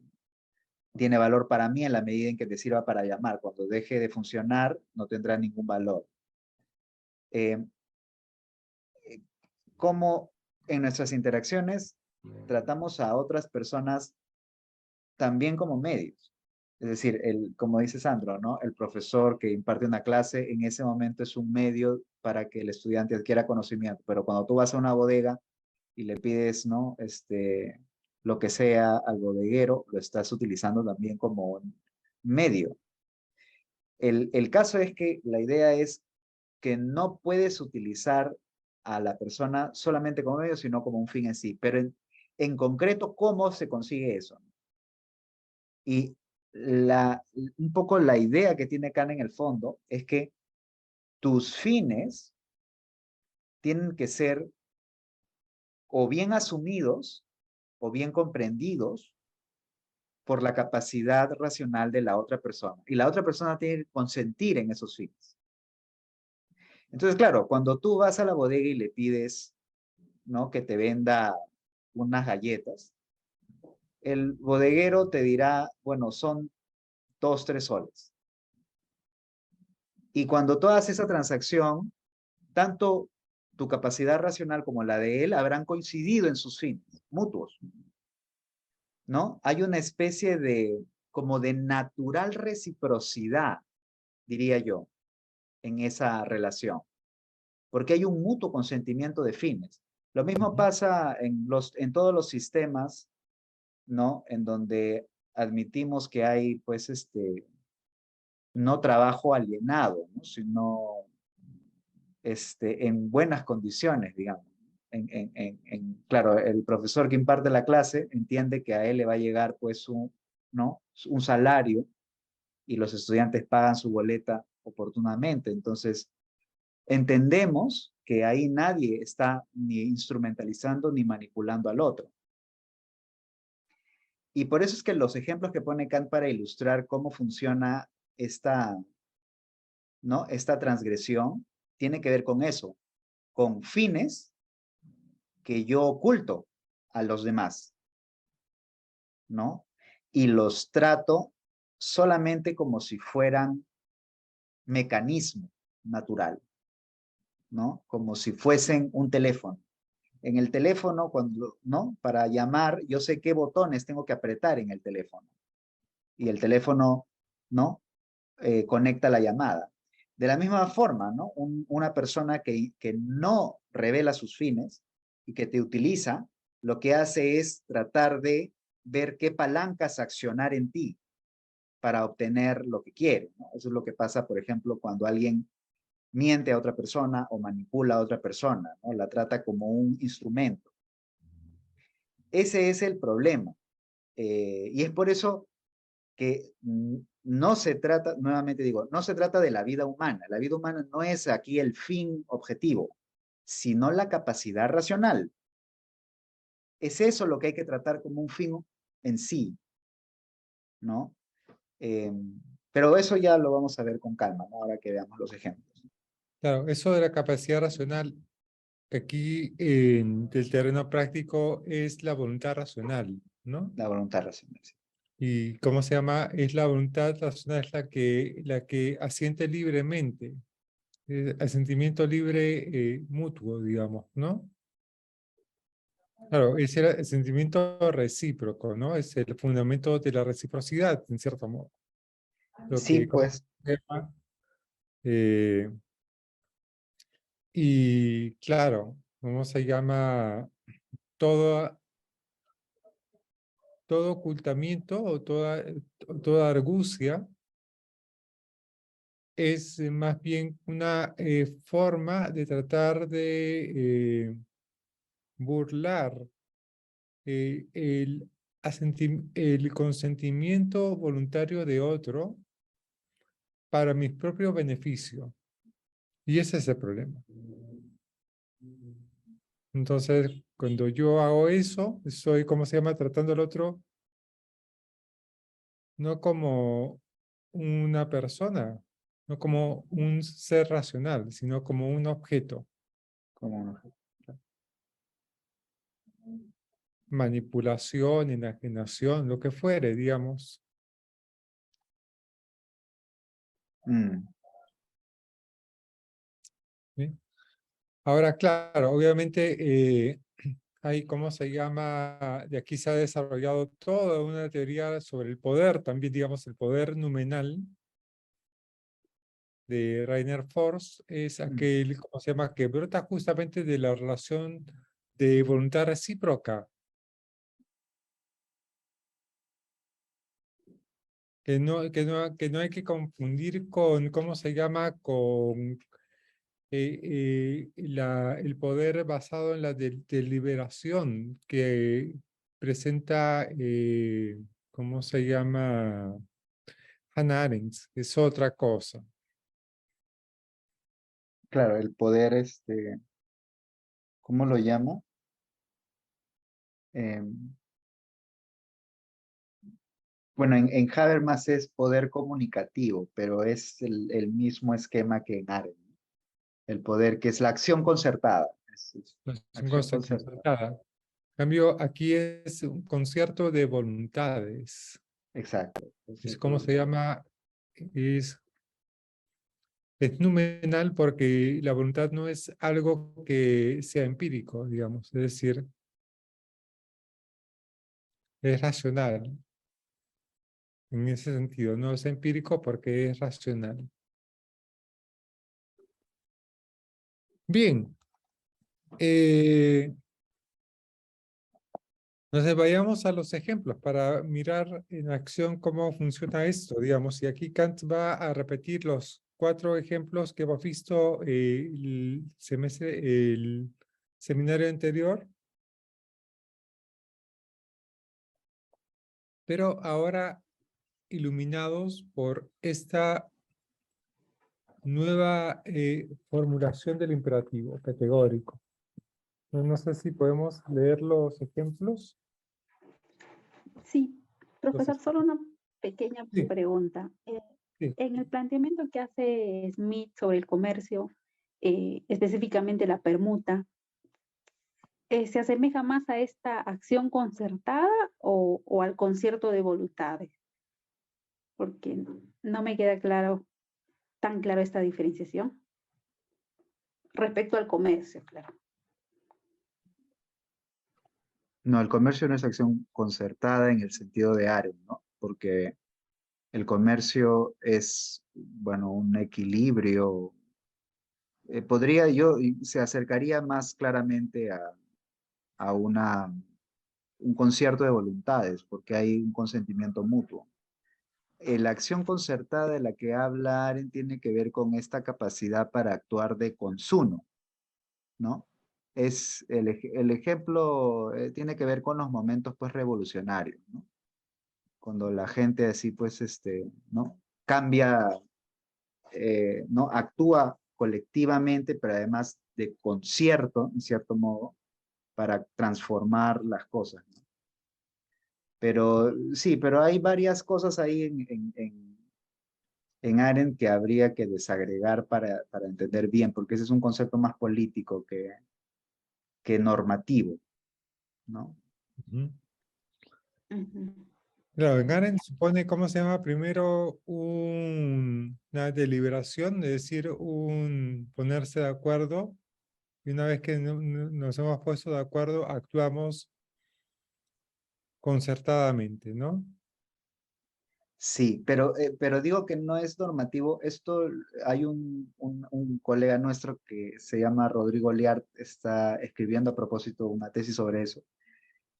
[SPEAKER 3] Tiene valor para mí en la medida en que te sirva para llamar. Cuando deje de funcionar, no tendrá ningún valor. Eh, ¿Cómo en nuestras interacciones tratamos a otras personas también como medios? Es decir, como dice Sandro, ¿no? El profesor que imparte una clase en ese momento es un medio para que el estudiante adquiera conocimiento, pero cuando tú vas a una bodega y le pides, ¿no? Lo que sea al bodeguero, lo estás utilizando también como un medio. El caso es que la idea es que no puedes utilizar a la persona solamente como medio, sino como un fin en sí. Pero en concreto, ¿cómo se consigue eso? Y un poco la idea que tiene Kant en el fondo es que tus fines tienen que ser o bien asumidos o bien comprendidos por la capacidad racional de la otra persona. Y la otra persona tiene que consentir en esos fines. Entonces, claro, cuando tú vas a la bodega y le pides, ¿no?, que te venda unas galletas, el bodeguero te dirá, bueno, son 2, 3 soles. Y cuando tú haces esa transacción, tanto tu capacidad racional como la de él habrán coincidido en sus fines mutuos, ¿no? Hay una especie de, como de natural reciprocidad, diría yo, en esa relación, porque hay un mutuo consentimiento de fines. Lo mismo pasa en todos los sistemas, ¿no? En donde admitimos que hay, pues, no trabajo alienado, ¿no?, sino en buenas condiciones, digamos. Claro, el profesor que imparte la clase entiende que a él le va a llegar, pues, ¿no?, un salario, y los estudiantes pagan su boleta oportunamente. Entonces, entendemos que ahí nadie está ni instrumentalizando ni manipulando al otro. Y por eso es que los ejemplos que pone Kant para ilustrar cómo funciona ¿no?, esta transgresión, tiene que ver con eso, con fines que yo oculto a los demás, ¿no? Y los trato solamente como si fueran mecanismo natural, ¿no? Como si fuesen un teléfono. En el teléfono, ¿no?, para llamar, yo sé qué botones tengo que apretar en el teléfono. Y el teléfono, ¿no?, conecta la llamada. De la misma forma, ¿no?, una persona que no revela sus fines y que te utiliza, lo que hace es tratar de ver qué palancas accionar en ti para obtener lo que quiere, ¿no? Eso es lo que pasa, por ejemplo, cuando alguien miente a otra persona o manipula a otra persona, ¿no? La trata como un instrumento. Ese es el problema. Y es por eso que no se trata, nuevamente digo, no se trata de la vida humana. La vida humana no es aquí el fin objetivo, sino la capacidad racional. Es eso lo que hay que tratar como un fin en sí, ¿no? Pero eso ya lo vamos a ver con calma, ¿no?, ahora que veamos los ejemplos.
[SPEAKER 1] Claro, eso de la capacidad racional, aquí en el terreno práctico es la voluntad racional, ¿no?
[SPEAKER 3] La voluntad racional. Sí.
[SPEAKER 1] ¿Y cómo se llama? Es la voluntad racional, es la que asiente libremente, asentimiento libre mutuo, digamos, ¿no? Claro, ese era el sentimiento recíproco, ¿no? Es el fundamento de la reciprocidad, en cierto modo. Lo
[SPEAKER 3] Sí,
[SPEAKER 1] que, ¿cómo
[SPEAKER 3] pues,
[SPEAKER 1] se llama? Y claro, ¿cómo se llama? Todo, todo ocultamiento o toda argucia es más bien una forma de tratar de burlar el consentimiento voluntario de otro para mi propio beneficio. Y ese es el problema. Entonces, cuando yo hago eso, estoy, ¿cómo se llama?, tratando al otro no como una persona, no como un ser racional, sino como un objeto.
[SPEAKER 3] como no.
[SPEAKER 1] Manipulación, enajenación, lo que fuere, digamos. ¿Sí? Ahora, claro, obviamente hay, ¿cómo se llama? De aquí se ha desarrollado toda una teoría sobre el poder, también digamos el poder numenal de Rainer Force, es aquel, ¿cómo se llama?, que brota justamente de la relación de voluntad recíproca. Que no hay que confundir con, ¿cómo se llama?, el poder basado en la deliberación que presenta, ¿cómo se llama? Hannah Arendt, es otra cosa.
[SPEAKER 3] Claro, el poder, ¿cómo lo llama? Bueno, en Habermas es poder comunicativo, pero es el mismo esquema que en Arendt, ¿no? El poder que es la acción concertada. Es
[SPEAKER 1] Es una
[SPEAKER 3] acción
[SPEAKER 1] cosa
[SPEAKER 3] concertada.
[SPEAKER 1] concertada. En cambio, aquí es un concierto de voluntades.
[SPEAKER 3] Exacto.
[SPEAKER 1] Es
[SPEAKER 3] Concierto de
[SPEAKER 1] como se
[SPEAKER 3] voluntad.
[SPEAKER 1] llama, es numenal porque la voluntad no es algo que sea empírico, digamos, es decir, es racional. En ese sentido, no es empírico porque es racional. Bien. Entonces vayamos a los ejemplos para mirar en acción cómo funciona esto, digamos. Y aquí Kant va a repetir los 4 ejemplos que hemos visto el seminario anterior, pero ahora iluminados por esta nueva formulación del imperativo categórico. No sé si podemos leer los ejemplos.
[SPEAKER 2] Sí,
[SPEAKER 1] Los
[SPEAKER 2] profesor, solo
[SPEAKER 1] ejemplos.
[SPEAKER 2] una pequeña
[SPEAKER 1] Sí,
[SPEAKER 2] pregunta.
[SPEAKER 1] sí.
[SPEAKER 2] En el planteamiento que hace Smith sobre el comercio, específicamente la permuta, ¿se asemeja más a esta acción concertada o al concierto de voluntades? Porque no me queda tan claro esta diferenciación respecto al comercio, claro.
[SPEAKER 3] No, el comercio no es acción concertada en el sentido de Arendt, ¿no? Porque el comercio es, bueno, un equilibrio. Se acercaría más claramente a un concierto de voluntades, porque hay un consentimiento mutuo. La acción concertada de la que habla Arendt tiene que ver con esta capacidad para actuar de consumo, ¿no? Es el ejemplo tiene que ver con los momentos pues revolucionarios, ¿no? Cuando la gente así pues ¿no? Cambia, ¿no? Actúa colectivamente, pero además de concierto, en cierto modo, para transformar las cosas, ¿no? Pero sí, pero hay varias cosas ahí en Arendt que habría que desagregar para entender bien, porque ese es un concepto más político que normativo, ¿no?
[SPEAKER 1] Ujú.
[SPEAKER 2] Ujú.
[SPEAKER 1] Claro, en Arendt supone, ¿cómo se llama? Primero una deliberación, es decir, un ponerse de acuerdo, y una vez que nos hemos puesto de acuerdo, actuamos concertadamente, ¿no?
[SPEAKER 3] Sí, pero digo que no es normativo. Esto hay un colega nuestro que se llama Rodrigo Liart, está escribiendo a propósito una tesis sobre eso.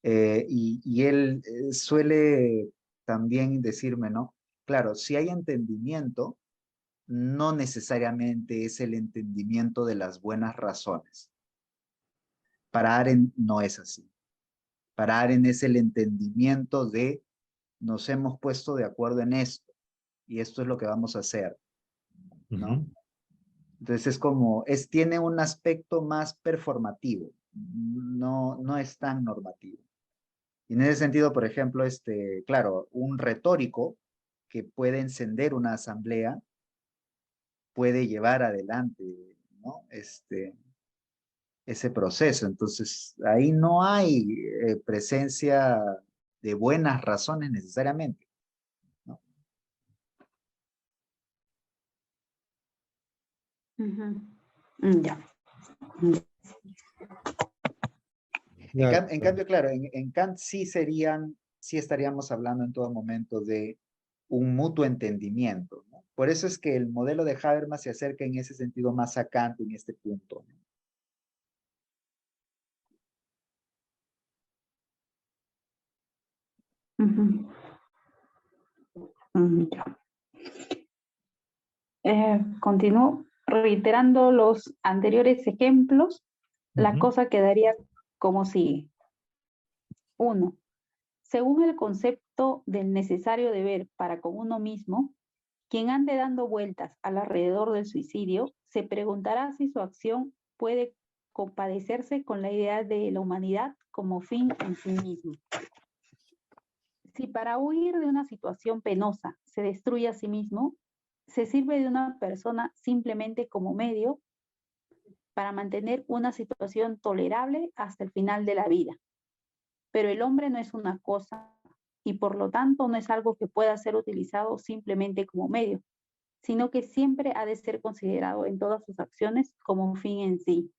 [SPEAKER 3] Y él suele también decirme, ¿no? Claro, si hay entendimiento, no necesariamente es el entendimiento de las buenas razones. Para Arendt no es así. Para Arendt es el entendimiento de nos hemos puesto de acuerdo en esto y esto es lo que vamos a hacer, ¿no?
[SPEAKER 1] Ujú.
[SPEAKER 3] Entonces es como, tiene un aspecto más performativo, no es tan normativo. Y en ese sentido, por ejemplo, claro, un retórico que puede encender una asamblea puede llevar adelante, ¿no? Ese proceso. Entonces, ahí no hay presencia de buenas razones necesariamente, ¿no?
[SPEAKER 2] Ujú. Ya.
[SPEAKER 1] Ya,
[SPEAKER 3] En cambio, claro, en Kant sí estaríamos hablando en todo momento de un mutuo entendimiento, ¿no? Por eso es que el modelo de Habermas se acerca en ese sentido más a Kant en este punto, ¿no?
[SPEAKER 2] Ujú. Ya. Continúo. reiterando los anteriores ejemplos, la cosa quedaría como sigue. 1. Según el concepto del necesario deber para con uno mismo, quien ande dando vueltas alrededor del suicidio se preguntará si su acción puede compadecerse con la idea de la humanidad como fin en sí mismo. Si para huir de una situación penosa se destruye a sí mismo, se sirve de una persona simplemente como medio para mantener una situación tolerable hasta el final de la vida. Pero el hombre no es una cosa y por lo tanto no es algo que pueda ser utilizado simplemente como medio, sino que siempre ha de ser considerado en todas sus acciones como un fin en sí.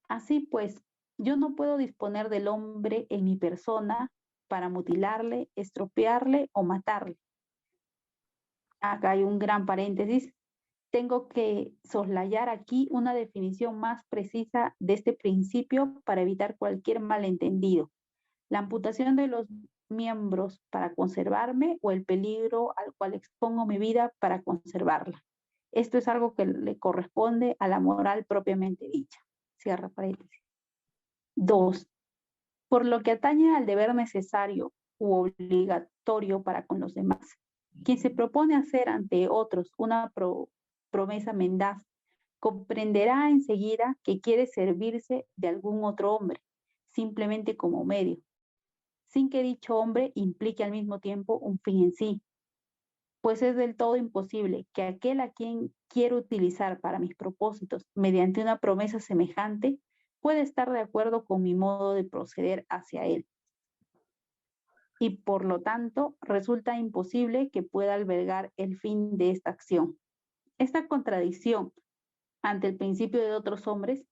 [SPEAKER 2] Así pues, yo no puedo disponer del hombre en mi persona para mutilarle, estropearle o matarle. Acá hay un gran paréntesis. Tengo que soslayar aquí una definición más precisa de este principio para evitar cualquier malentendido. La amputación de los miembros para conservarme o el peligro al cual expongo mi vida para conservarla. Esto es algo que le corresponde a la moral propiamente dicha. Cierra paréntesis. 2. Por lo que atañe al deber necesario u obligatorio para con los demás, quien se propone hacer ante otros una promesa mendaz, comprenderá enseguida que quiere servirse de algún otro hombre, simplemente como medio, sin que dicho hombre implique al mismo tiempo un fin en sí, pues es del todo imposible que aquel a quien quiero utilizar para mis propósitos mediante una promesa semejante pueda estar de acuerdo con mi modo de proceder hacia él. Y por lo tanto resulta imposible que pueda albergar el fin de esta acción. Esta contradicción ante el principio de otros hombres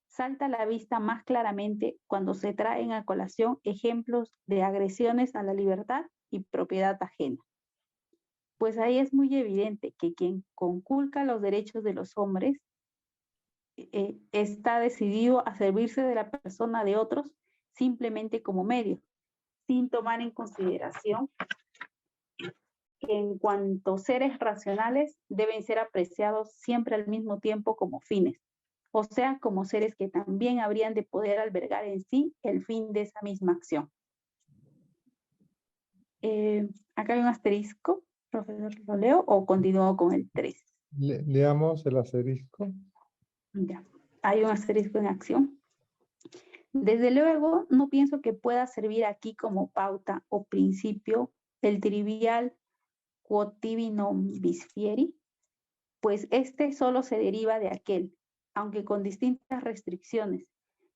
[SPEAKER 2] salta a la vista más claramente cuando se traen a colación ejemplos de agresiones a la libertad y propiedad ajena. Pues ahí es muy evidente que quien conculca los derechos de los hombres está decidido a servirse de la persona de otros simplemente como medio, sin tomar en consideración que en cuanto seres racionales deben ser apreciados siempre al mismo tiempo como fines, o sea, como seres que también habrían de poder albergar en sí el fin de esa misma acción. Acá hay un asterisco, profesor, ¿lo leo o continúo con el 3?
[SPEAKER 1] Leamos el asterisco.
[SPEAKER 2] Ya, hay un asterisco en acción. Desde luego, no pienso que pueda servir aquí como pauta o principio el trivial quod tibi non bis fieri, pues este solo se deriva de aquel, aunque con distintas restricciones,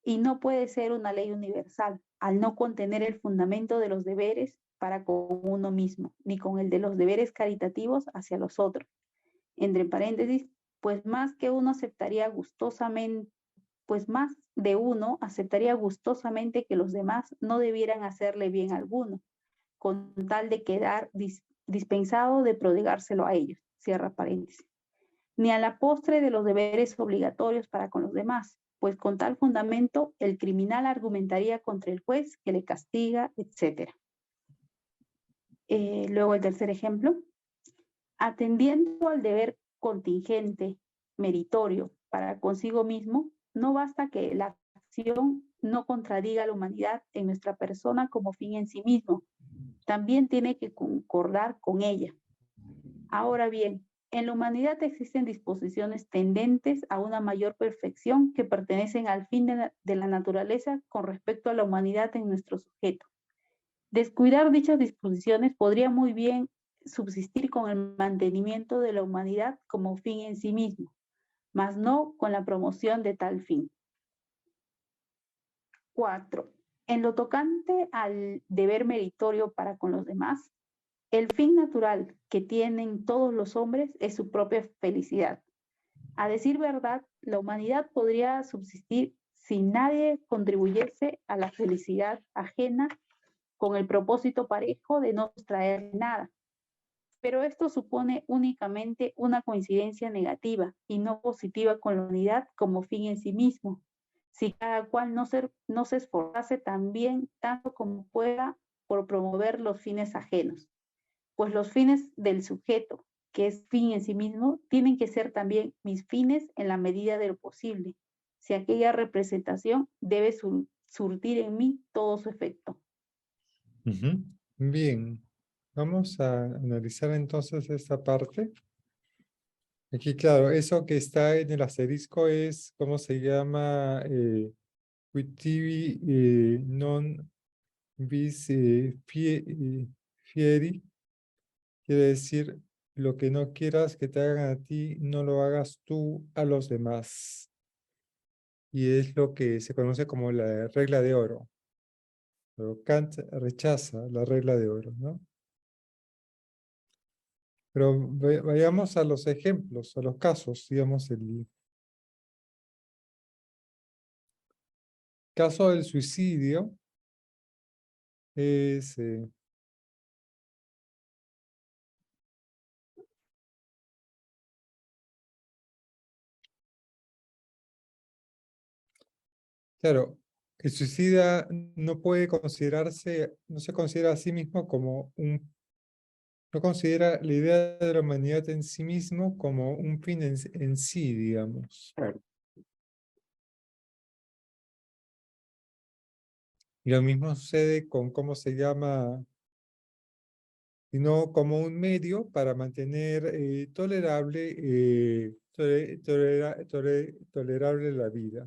[SPEAKER 2] y no puede ser una ley universal, al no contener el fundamento de los deberes para con uno mismo, ni con el de los deberes caritativos hacia los otros. Entre paréntesis, pues más de uno aceptaría gustosamente que los demás no debieran hacerle bien alguno, con tal de quedar dispensado de prodigárselo a ellos. Cierra paréntesis. Ni a la postre de los deberes obligatorios para con los demás, pues con tal fundamento el criminal argumentaría contra el juez que le castiga, etc. Luego el tercer ejemplo. Atendiendo al deber contingente, meritorio, para consigo mismo, no basta que la acción no contradiga a la humanidad en nuestra persona como fin en sí mismo, también tiene que concordar con ella. Ahora bien, en la humanidad existen disposiciones tendentes a una mayor perfección que pertenecen al fin de la naturaleza con respecto a la humanidad en nuestro sujeto. Descuidar dichas disposiciones podría muy bien subsistir con el mantenimiento de la humanidad como fin en sí mismo, mas no con la promoción de tal fin. 4. En lo tocante al deber meritorio para con los demás, el fin natural que tienen todos los hombres es su propia felicidad. A decir verdad, la humanidad podría subsistir si nadie contribuyese a la felicidad ajena con el propósito parejo de no traer nada. Pero esto supone únicamente una coincidencia negativa y no positiva con la unidad como fin en sí mismo, si cada cual no se esforzase también tanto como pueda por promover los fines ajenos. Pues los fines del sujeto, que es fin en sí mismo, tienen que ser también mis fines en la medida de lo posible, si aquella representación debe surtir en mí todo su efecto.
[SPEAKER 1] Ujú. Bien, vamos a analizar entonces esta parte. Aquí, claro, eso que está en el asterisco es, ¿cómo se llama? Quitivi non bis fieri. Quiere decir, lo que no quieras que te hagan a ti, no lo hagas tú a los demás. Y es lo que se conoce como la regla de oro. Pero Kant rechaza la regla de oro, ¿no? Pero vayamos a los ejemplos, a los casos, digamos, el caso del suicidio es, claro, el suicida no puede considerarse, no se considera a sí mismo como no considera la idea de la humanidad en sí mismo como un fin en sí, digamos.
[SPEAKER 3] Claro.
[SPEAKER 1] Y lo mismo sucede con cómo se llama, sino como un medio para mantener tolerable, tolerable la vida.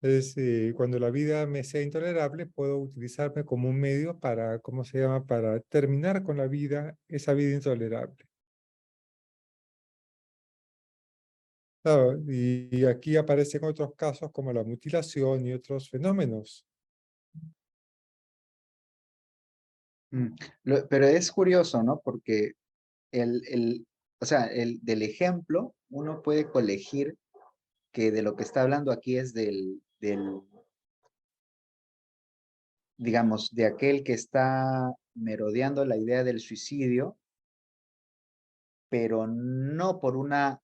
[SPEAKER 1] Es, cuando la vida me sea intolerable, puedo utilizarme como un medio para, ¿cómo se llama? Para terminar con la vida, esa vida intolerable. Claro, y aquí aparecen otros casos como la mutilación y otros fenómenos.
[SPEAKER 3] Pero es curioso, ¿no? Porque o sea, del ejemplo, uno puede colegir que de lo que está hablando aquí es digamos, de aquel que está merodeando la idea del suicidio, pero no por una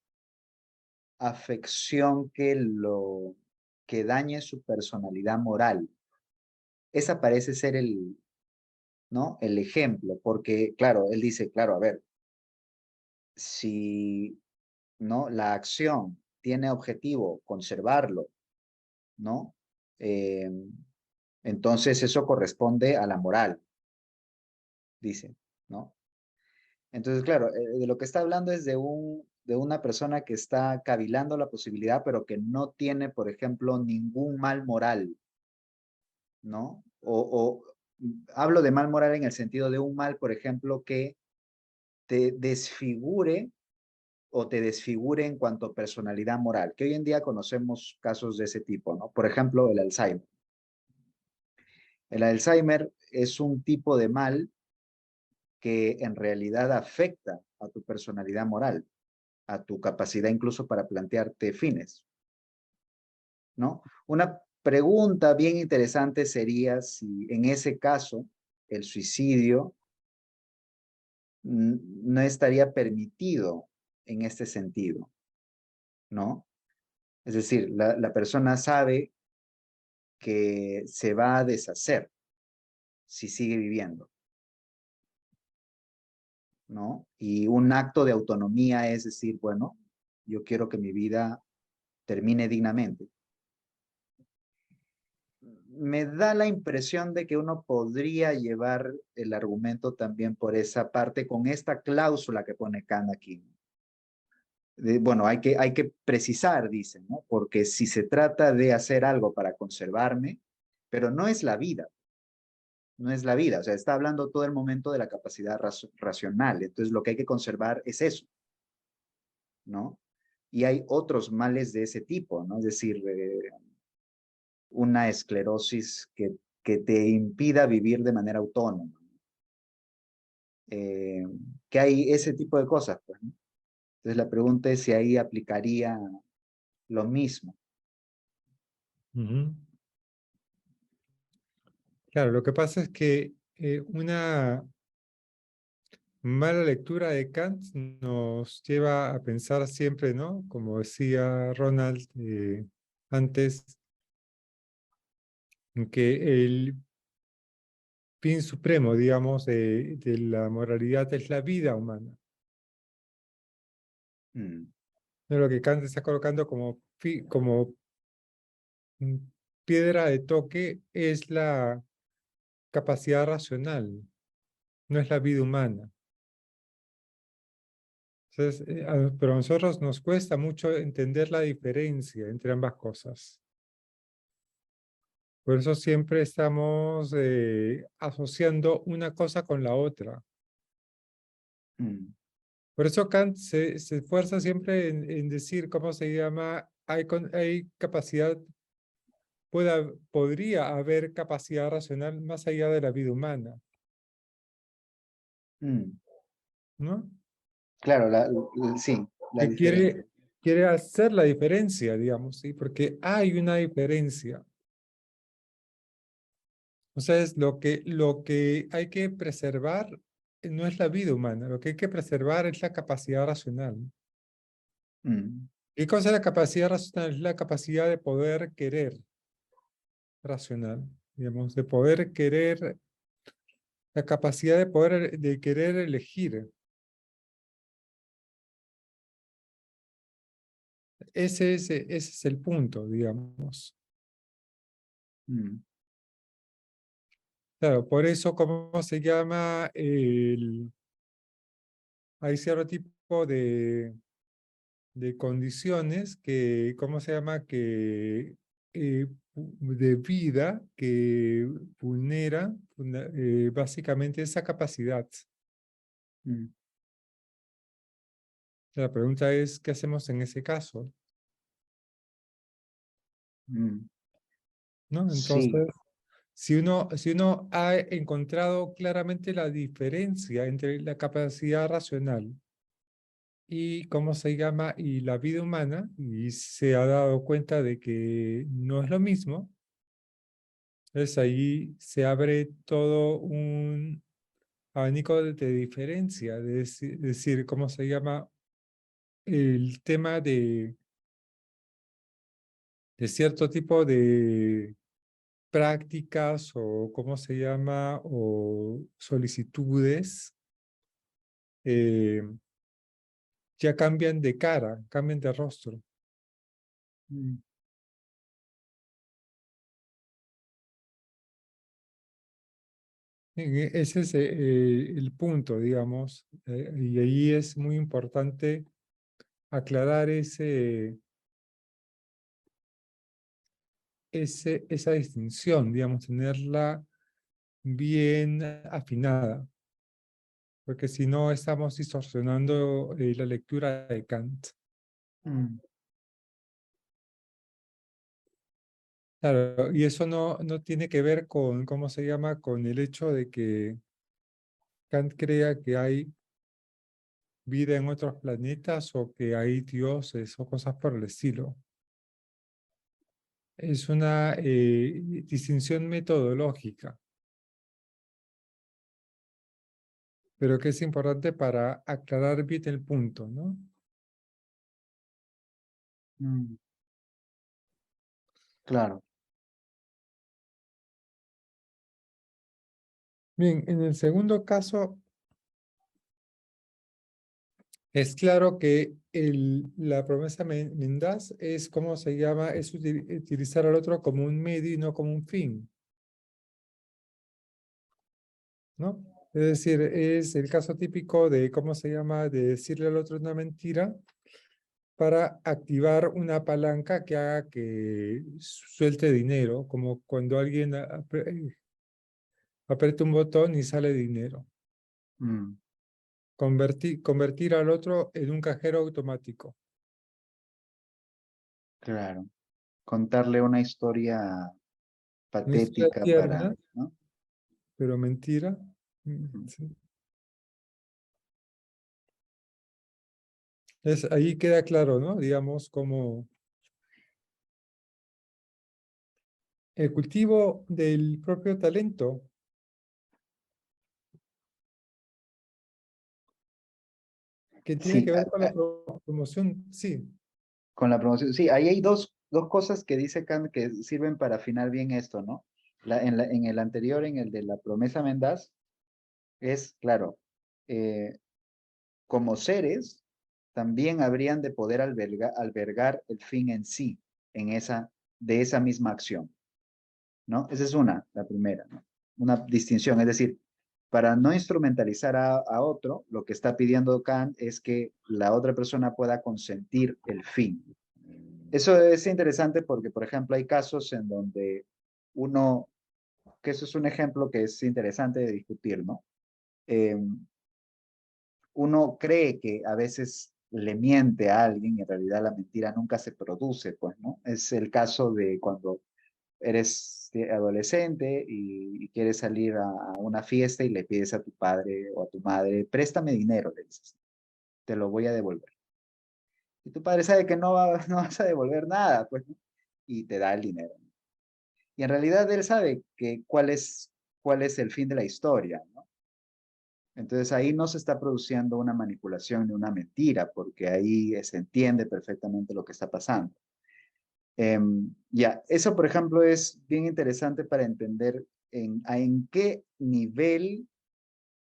[SPEAKER 3] afección que dañe su personalidad moral. Esa parece ser ¿no? El ejemplo, porque, claro, él dice, claro, a ver, si, ¿no? La acción tiene objetivo conservarlo, ¿no? Eh, entonces eso corresponde a la moral, dice, ¿no? Entonces, claro, de lo que está hablando es de una persona que está cavilando la posibilidad, pero que no tiene, por ejemplo, ningún mal moral, ¿no? Hablo de mal moral en el sentido de un mal, por ejemplo, que te desfigure o te desfigure en cuanto a personalidad moral, que hoy en día conocemos casos de ese tipo, ¿no? Por ejemplo, el Alzheimer. El Alzheimer es un tipo de mal que en realidad afecta a tu personalidad moral, a tu capacidad incluso para plantearte fines, ¿no? Una pregunta bien interesante sería si en ese caso el suicidio no estaría permitido en este sentido, ¿no? Es decir, la persona sabe que se va a deshacer si sigue viviendo, ¿no? Y un acto de autonomía es decir, bueno, yo quiero que mi vida termine dignamente. Me da la impresión de que uno podría llevar el argumento también por esa parte con esta cláusula que pone Kant aquí. Bueno, hay que precisar, dicen, ¿no? Porque si se trata de hacer algo para conservarme, pero no es la vida, no es la vida, o sea, está hablando todo el momento de la capacidad racional, entonces lo que hay que conservar es eso, ¿no? Y hay otros males de ese tipo, ¿no? Es decir, una esclerosis que te impida vivir de manera autónoma, que hay ese tipo de cosas, pues, ¿no? Entonces la pregunta es si ahí aplicaría lo mismo.
[SPEAKER 1] Ujú. Claro, lo que pasa es que una mala lectura de Kant nos lleva a pensar siempre, ¿no? Como decía Ronald antes, en que el fin supremo, digamos, de la moralidad es la vida humana.
[SPEAKER 3] Mm,
[SPEAKER 1] Lo que Kant está colocando como mm, piedra de toque es la capacidad racional, no es la vida humana. Entonces, pero a nosotros nos cuesta mucho entender la diferencia entre ambas cosas. Por eso siempre estamos asociando una cosa con la otra.
[SPEAKER 3] mm,
[SPEAKER 1] Por eso Kant se esfuerza siempre en decir, ¿cómo se llama? Hay capacidad, podría haber capacidad racional más allá de la vida humana,
[SPEAKER 3] mm.
[SPEAKER 1] ¿no?
[SPEAKER 3] Claro, sí, la
[SPEAKER 1] Que
[SPEAKER 3] diferencia.
[SPEAKER 1] quiere hacer la diferencia, digamos, ¿sí? Porque hay una diferencia. O sea, es lo que hay que preservar no es la vida humana, lo que hay que preservar es la capacidad racional.
[SPEAKER 3] Mm,
[SPEAKER 1] ¿Qué cosa es la capacidad racional? Es la capacidad de poder querer racional, digamos, de poder querer, la capacidad de poder, de querer elegir. Ese es el punto, digamos.
[SPEAKER 3] mm,
[SPEAKER 1] Claro, por eso, ¿cómo se llama? Hay cierto tipo de condiciones que, ¿cómo se llama? Que de vida que vulnera básicamente esa capacidad.
[SPEAKER 3] mm,
[SPEAKER 1] La pregunta es, ¿qué hacemos en ese caso?
[SPEAKER 3] mm.
[SPEAKER 1] ¿No?
[SPEAKER 3] Sí,
[SPEAKER 1] Entonces, si uno ha encontrado claramente la diferencia entre la capacidad racional y cómo se llama, y la vida humana, y se ha dado cuenta de que no es lo mismo, entonces ahí se abre todo un abanico de diferencia, decir, cómo se llama, el tema de cierto tipo de prácticas o cómo se llama, o solicitudes, eh, ya cambian de cara, cambian de rostro.
[SPEAKER 3] mm,
[SPEAKER 1] Ese es el punto, digamos, y ahí es muy importante aclarar esa distinción, digamos, tenerla bien afinada, porque si no estamos distorsionando la lectura de Kant.
[SPEAKER 3] mm,
[SPEAKER 1] Claro, y eso no tiene que ver con, ¿cómo se llama? Con el hecho de que Kant crea que hay vida en otros planetas o que hay dioses o cosas por el estilo. Es una distinción metodológica, pero que es importante para aclarar bien el punto, ¿no?
[SPEAKER 3] mm. Claro.
[SPEAKER 1] Bien, en el segundo caso, es claro que la promesa mendaz es, ¿cómo se llama? Es utilizar al otro como un medio y no como un fin, ¿no? Es decir, es el caso típico de, ¿cómo se llama? De decirle al otro una mentira para activar una palanca que haga que suelte dinero, como cuando alguien aprieta un botón y sale dinero.
[SPEAKER 3] Mm,
[SPEAKER 1] Convertir al otro en un cajero automático.
[SPEAKER 3] claro. Contarle una historia
[SPEAKER 1] Una historia
[SPEAKER 3] patética para,
[SPEAKER 1] tierna,
[SPEAKER 3] ¿no?
[SPEAKER 1] pero mentira.
[SPEAKER 3] Mm,
[SPEAKER 1] Sí. Ahí queda claro, ¿no? Digamos, como el cultivo del propio talento, que tiene
[SPEAKER 3] sí,
[SPEAKER 1] que ver con la promoción, sí.
[SPEAKER 3] con la promoción. Sí, ahí hay dos cosas que dice Kant que sirven para afinar bien esto, ¿no? En el anterior, en el de la promesa mendaz, es, claro, como seres. también habrían de poder albergar el fin en sí, de esa misma acción, ¿no? Esa es la primera, ¿no? Una distinción, es decir, para no instrumentalizar a otro, lo que está pidiendo Kant es que la otra persona pueda consentir el fin. Eso es interesante porque, por ejemplo, hay casos en donde que eso es un ejemplo que es interesante de discutir, ¿no? Uno cree que a veces le miente a alguien y en realidad la mentira nunca se produce, pues, ¿no? Es el caso de cuando eres adolescente y quieres salir a una fiesta y le pides a tu padre o a tu madre, préstame dinero, le dices, te lo voy a devolver. Y tu padre sabe que no vas a devolver nada, pues, ¿no? Y te da el dinero. Y en realidad él sabe cuál es el fin de la historia, ¿no? Entonces ahí no se está produciendo una manipulación ni una mentira, porque ahí se entiende perfectamente lo que está pasando. Ya, eso por ejemplo es bien interesante para entender en qué nivel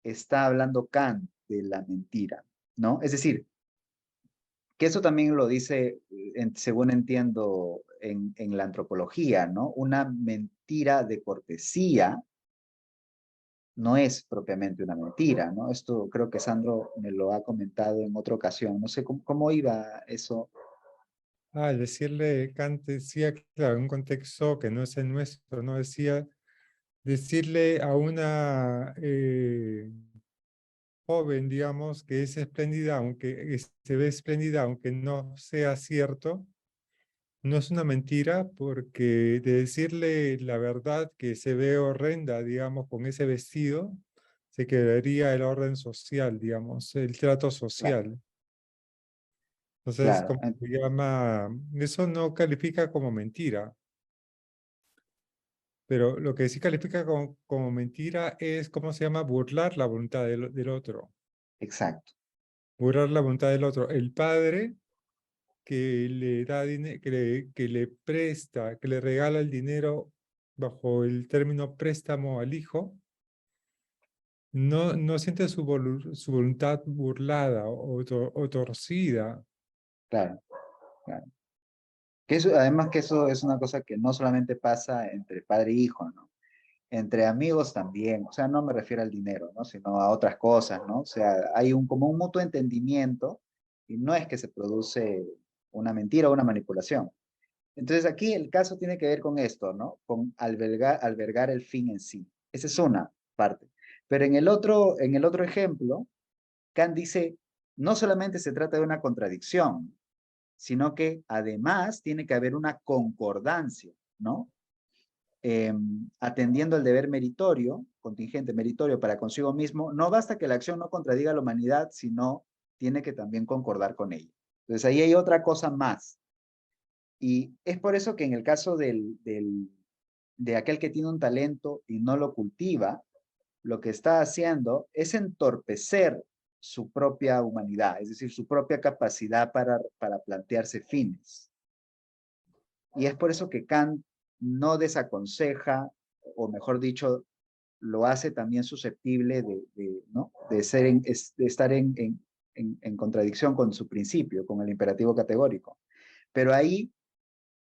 [SPEAKER 3] está hablando Kant de la mentira, ¿no? Es decir, que eso también lo dice, según entiendo, en la antropología, ¿no? Una mentira de cortesía no es propiamente una mentira, ¿no? Esto creo que Sandro me lo ha comentado en otra ocasión. No sé cómo iba eso.
[SPEAKER 1] Al decirle, Kant decía, claro, en un contexto que no es el nuestro, no decía, decirle a una joven, digamos, que es espléndida, aunque se ve espléndida, aunque no sea cierto, no es una mentira, porque de decirle la verdad que se ve horrenda, digamos, con ese vestido, se quedaría el orden social, digamos, el trato
[SPEAKER 3] Claro,
[SPEAKER 1] social. Entonces,
[SPEAKER 3] claro,
[SPEAKER 1] como se llama, eso no califica como mentira, pero lo que sí califica como mentira es, ¿cómo se llama? Burlar la voluntad del otro.
[SPEAKER 3] exacto,
[SPEAKER 1] Burlar la voluntad del otro. El padre que le da dinero, que le presta, que le regala el dinero bajo el término préstamo al hijo, no siente su voluntad burlada o torcida.
[SPEAKER 3] claro, claro. Que eso, además que eso es una cosa que no solamente pasa entre padre e hijo, ¿no? Entre amigos también, o sea, no me refiero al dinero, ¿no? Sino a otras cosas, ¿no? O sea, hay como un mutuo entendimiento y no es que se produce una mentira o una manipulación. Entonces aquí el caso tiene que ver con esto, ¿no? Con albergar el fin en sí. Esa es una parte. Pero en el otro ejemplo, Kant dice, no solamente se trata de una contradicción, sino que además tiene que haber una concordancia, ¿no? Atendiendo el deber meritorio, contingente meritorio para consigo mismo, no basta que la acción no contradiga a la humanidad, sino tiene que también concordar con ella. Entonces ahí hay otra cosa más. Y es por eso que en el caso de aquel que tiene un talento y no lo cultiva, lo que está haciendo es entorpecer su propia humanidad, es decir, su propia capacidad para plantearse fines. Y es por eso que Kant no desaconseja, o mejor dicho, lo hace también susceptible ¿no? de estar en contradicción con su principio, con el imperativo categórico. Pero ahí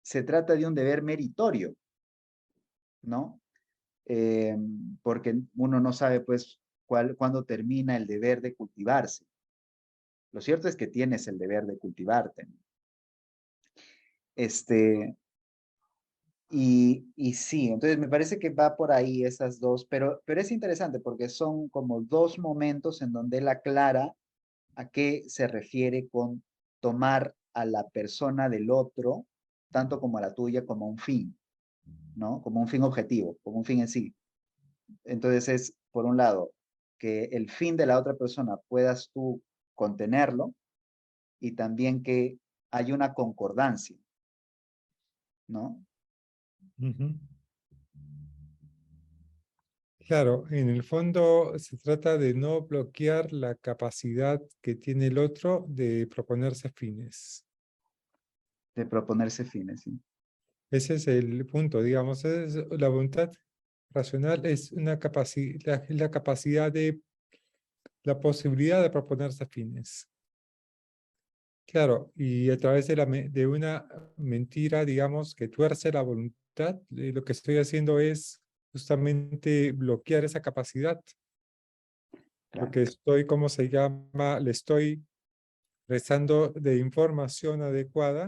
[SPEAKER 3] se trata de un deber meritorio, ¿no? Eh, porque uno no sabe, pues, cuándo termina el deber de cultivarse. Lo cierto es que tienes el deber de cultivarte, ¿no? Este, y sí, entonces me parece que va por ahí esas dos, pero es interesante porque son como dos momentos en donde él aclara a qué se refiere con tomar a la persona del otro, tanto como a la tuya, como un fin, ¿no? Como un fin objetivo, como un fin en sí. Entonces es, por un lado, que el fin de la otra persona puedas tú contenerlo y también que hay una concordancia, ¿no?
[SPEAKER 1] Ujú. Claro, en el fondo se trata de no bloquear la capacidad que tiene el otro de proponerse fines.
[SPEAKER 3] De proponerse fines, ¿sí?
[SPEAKER 1] Ese es el punto, digamos, la voluntad racional es una capacidad, la capacidad de, la posibilidad de proponerse fines. Claro, y a través de, de una mentira, digamos, que tuerce la voluntad, lo que estoy haciendo es justamente bloquear esa capacidad.
[SPEAKER 3] Claro.
[SPEAKER 1] Porque estoy, ¿cómo se llama? Le estoy restando de información adecuada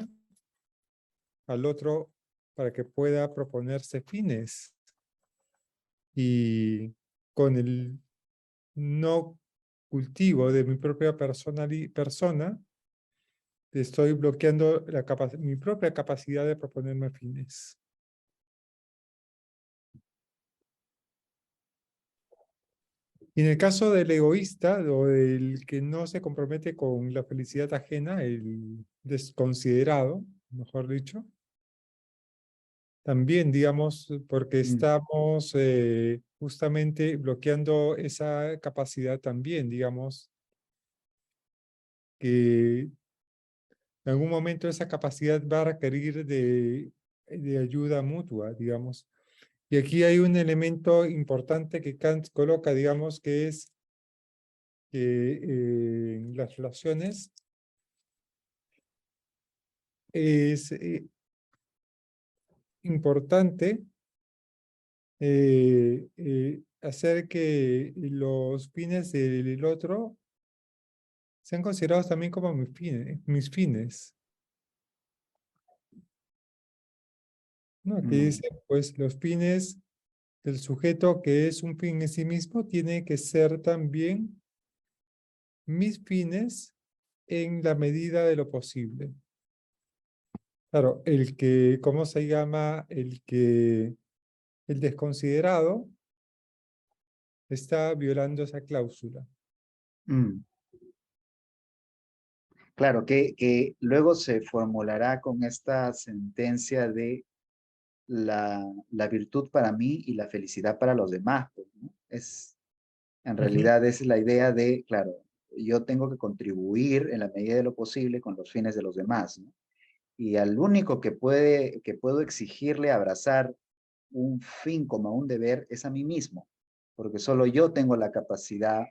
[SPEAKER 1] al otro para que pueda proponerse fines. Y con el no cultivo de mi propia persona, estoy bloqueando mi propia capacidad de proponerme fines. Y en el caso del egoísta o del que no se compromete con la felicidad ajena, el desconsiderado, mejor dicho, también, digamos, porque estamos justamente bloqueando esa capacidad también, digamos, que en algún momento esa capacidad va a requerir de ayuda mutua, digamos. Y aquí hay un elemento importante que Kant coloca, digamos, que es que en las relaciones es importante hacer que los fines del otro sean considerados también como mis fines. ¿No? Aquí dice, pues los fines del sujeto que es un fin en sí mismo tiene que ser también mis fines en la medida de lo posible. Claro, el que, ¿cómo se llama? El desconsiderado está violando esa cláusula.
[SPEAKER 3] Claro, que luego se formulará con esta sentencia de la virtud para mí y la felicidad para los demás, pues, ¿no? En
[SPEAKER 1] Ujú.
[SPEAKER 3] realidad es la idea de, claro, yo tengo que contribuir en la medida de lo posible con los fines de los demás, ¿no? Y al único que puedo exigirle abrazar un fin como un deber es a mí mismo, porque solo yo tengo la capacidad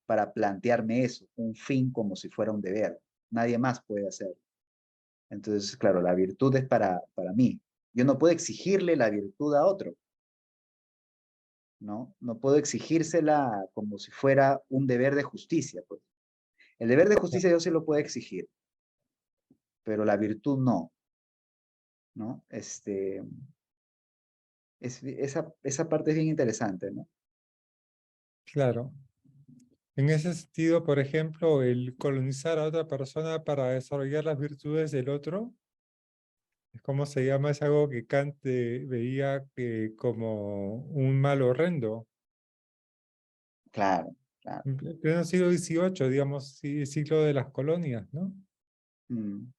[SPEAKER 3] para plantearme eso, un fin como si fuera un deber. Nadie más puede hacerlo. Entonces, claro, la virtud es para mí. Yo no puedo exigirle la virtud a otro, ¿no? No puedo exigírsela como si fuera un deber de justicia, pues. El deber de justicia yo sí lo puedo exigir, pero la virtud no, ¿no? Esa parte es bien interesante, ¿no?
[SPEAKER 1] Claro. En ese sentido, por ejemplo, el colonizar a otra persona para desarrollar las virtudes del otro, es como se llama, es algo que Kant veía como un mal horrendo.
[SPEAKER 3] Claro, claro.
[SPEAKER 1] En pleno siglo XVIII, digamos, sí, siglo de las colonias, ¿no?
[SPEAKER 3] Mm,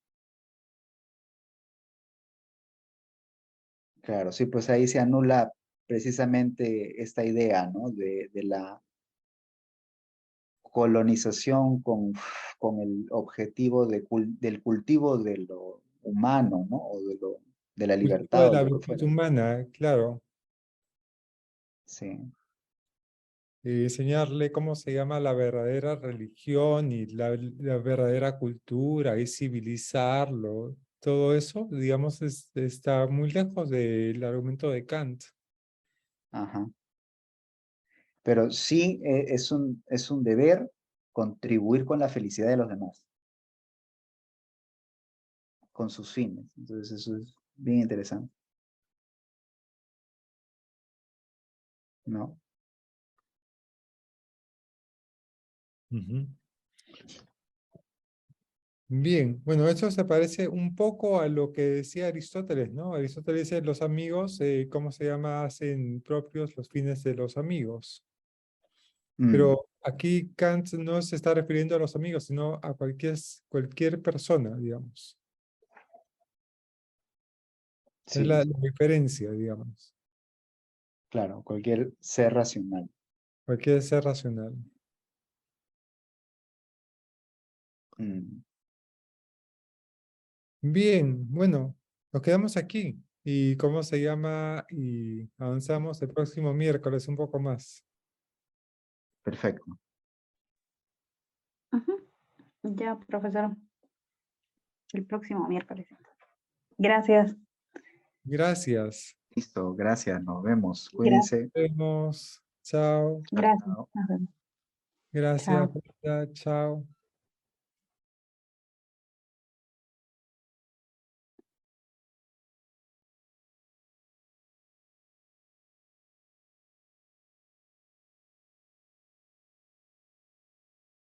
[SPEAKER 3] claro, sí, pues ahí se anula precisamente esta idea, ¿no? De la colonización con el objetivo del cultivo de lo humano, ¿no? O de la
[SPEAKER 1] Cultivo
[SPEAKER 3] libertad
[SPEAKER 1] de
[SPEAKER 3] o
[SPEAKER 1] la
[SPEAKER 3] lo que
[SPEAKER 1] virtud
[SPEAKER 3] fuera.
[SPEAKER 1] humana, claro.
[SPEAKER 3] Sí,
[SPEAKER 1] Enseñarle cómo se llama la verdadera religión y la verdadera cultura y civilizarlo. Todo eso, digamos, está muy lejos del argumento de Kant.
[SPEAKER 3] ajá. Pero sí es un deber contribuir con la felicidad de los demás, con sus fines. Entonces eso es bien interesante, ¿no?
[SPEAKER 1] Ujú. Bien, bueno, eso se parece un poco a lo que decía Aristóteles, ¿no? Aristóteles dice, los amigos, ¿cómo se llama? Hacen propios los fines de los amigos.
[SPEAKER 3] Mm,
[SPEAKER 1] Pero aquí Kant no se está refiriendo a los amigos, sino a cualquier persona, digamos. Es
[SPEAKER 3] sí,
[SPEAKER 1] la diferencia, digamos.
[SPEAKER 3] claro, cualquier ser racional.
[SPEAKER 1] Cualquier ser racional.
[SPEAKER 3] Mm,
[SPEAKER 1] Bien, bueno, nos quedamos aquí. ¿Y cómo se llama? Y avanzamos el próximo miércoles un poco más.
[SPEAKER 3] perfecto.
[SPEAKER 2] Ujú. Ya, profesor. el próximo miércoles. Gracias.
[SPEAKER 1] Gracias.
[SPEAKER 3] Listo, gracias, nos vemos.
[SPEAKER 2] Gracias.
[SPEAKER 3] Cuídense.
[SPEAKER 1] Nos vemos. Chao.
[SPEAKER 2] Gracias.
[SPEAKER 3] Chao.
[SPEAKER 2] Nos vemos.
[SPEAKER 1] Gracias.
[SPEAKER 2] Chao.
[SPEAKER 1] Brenda. Chao.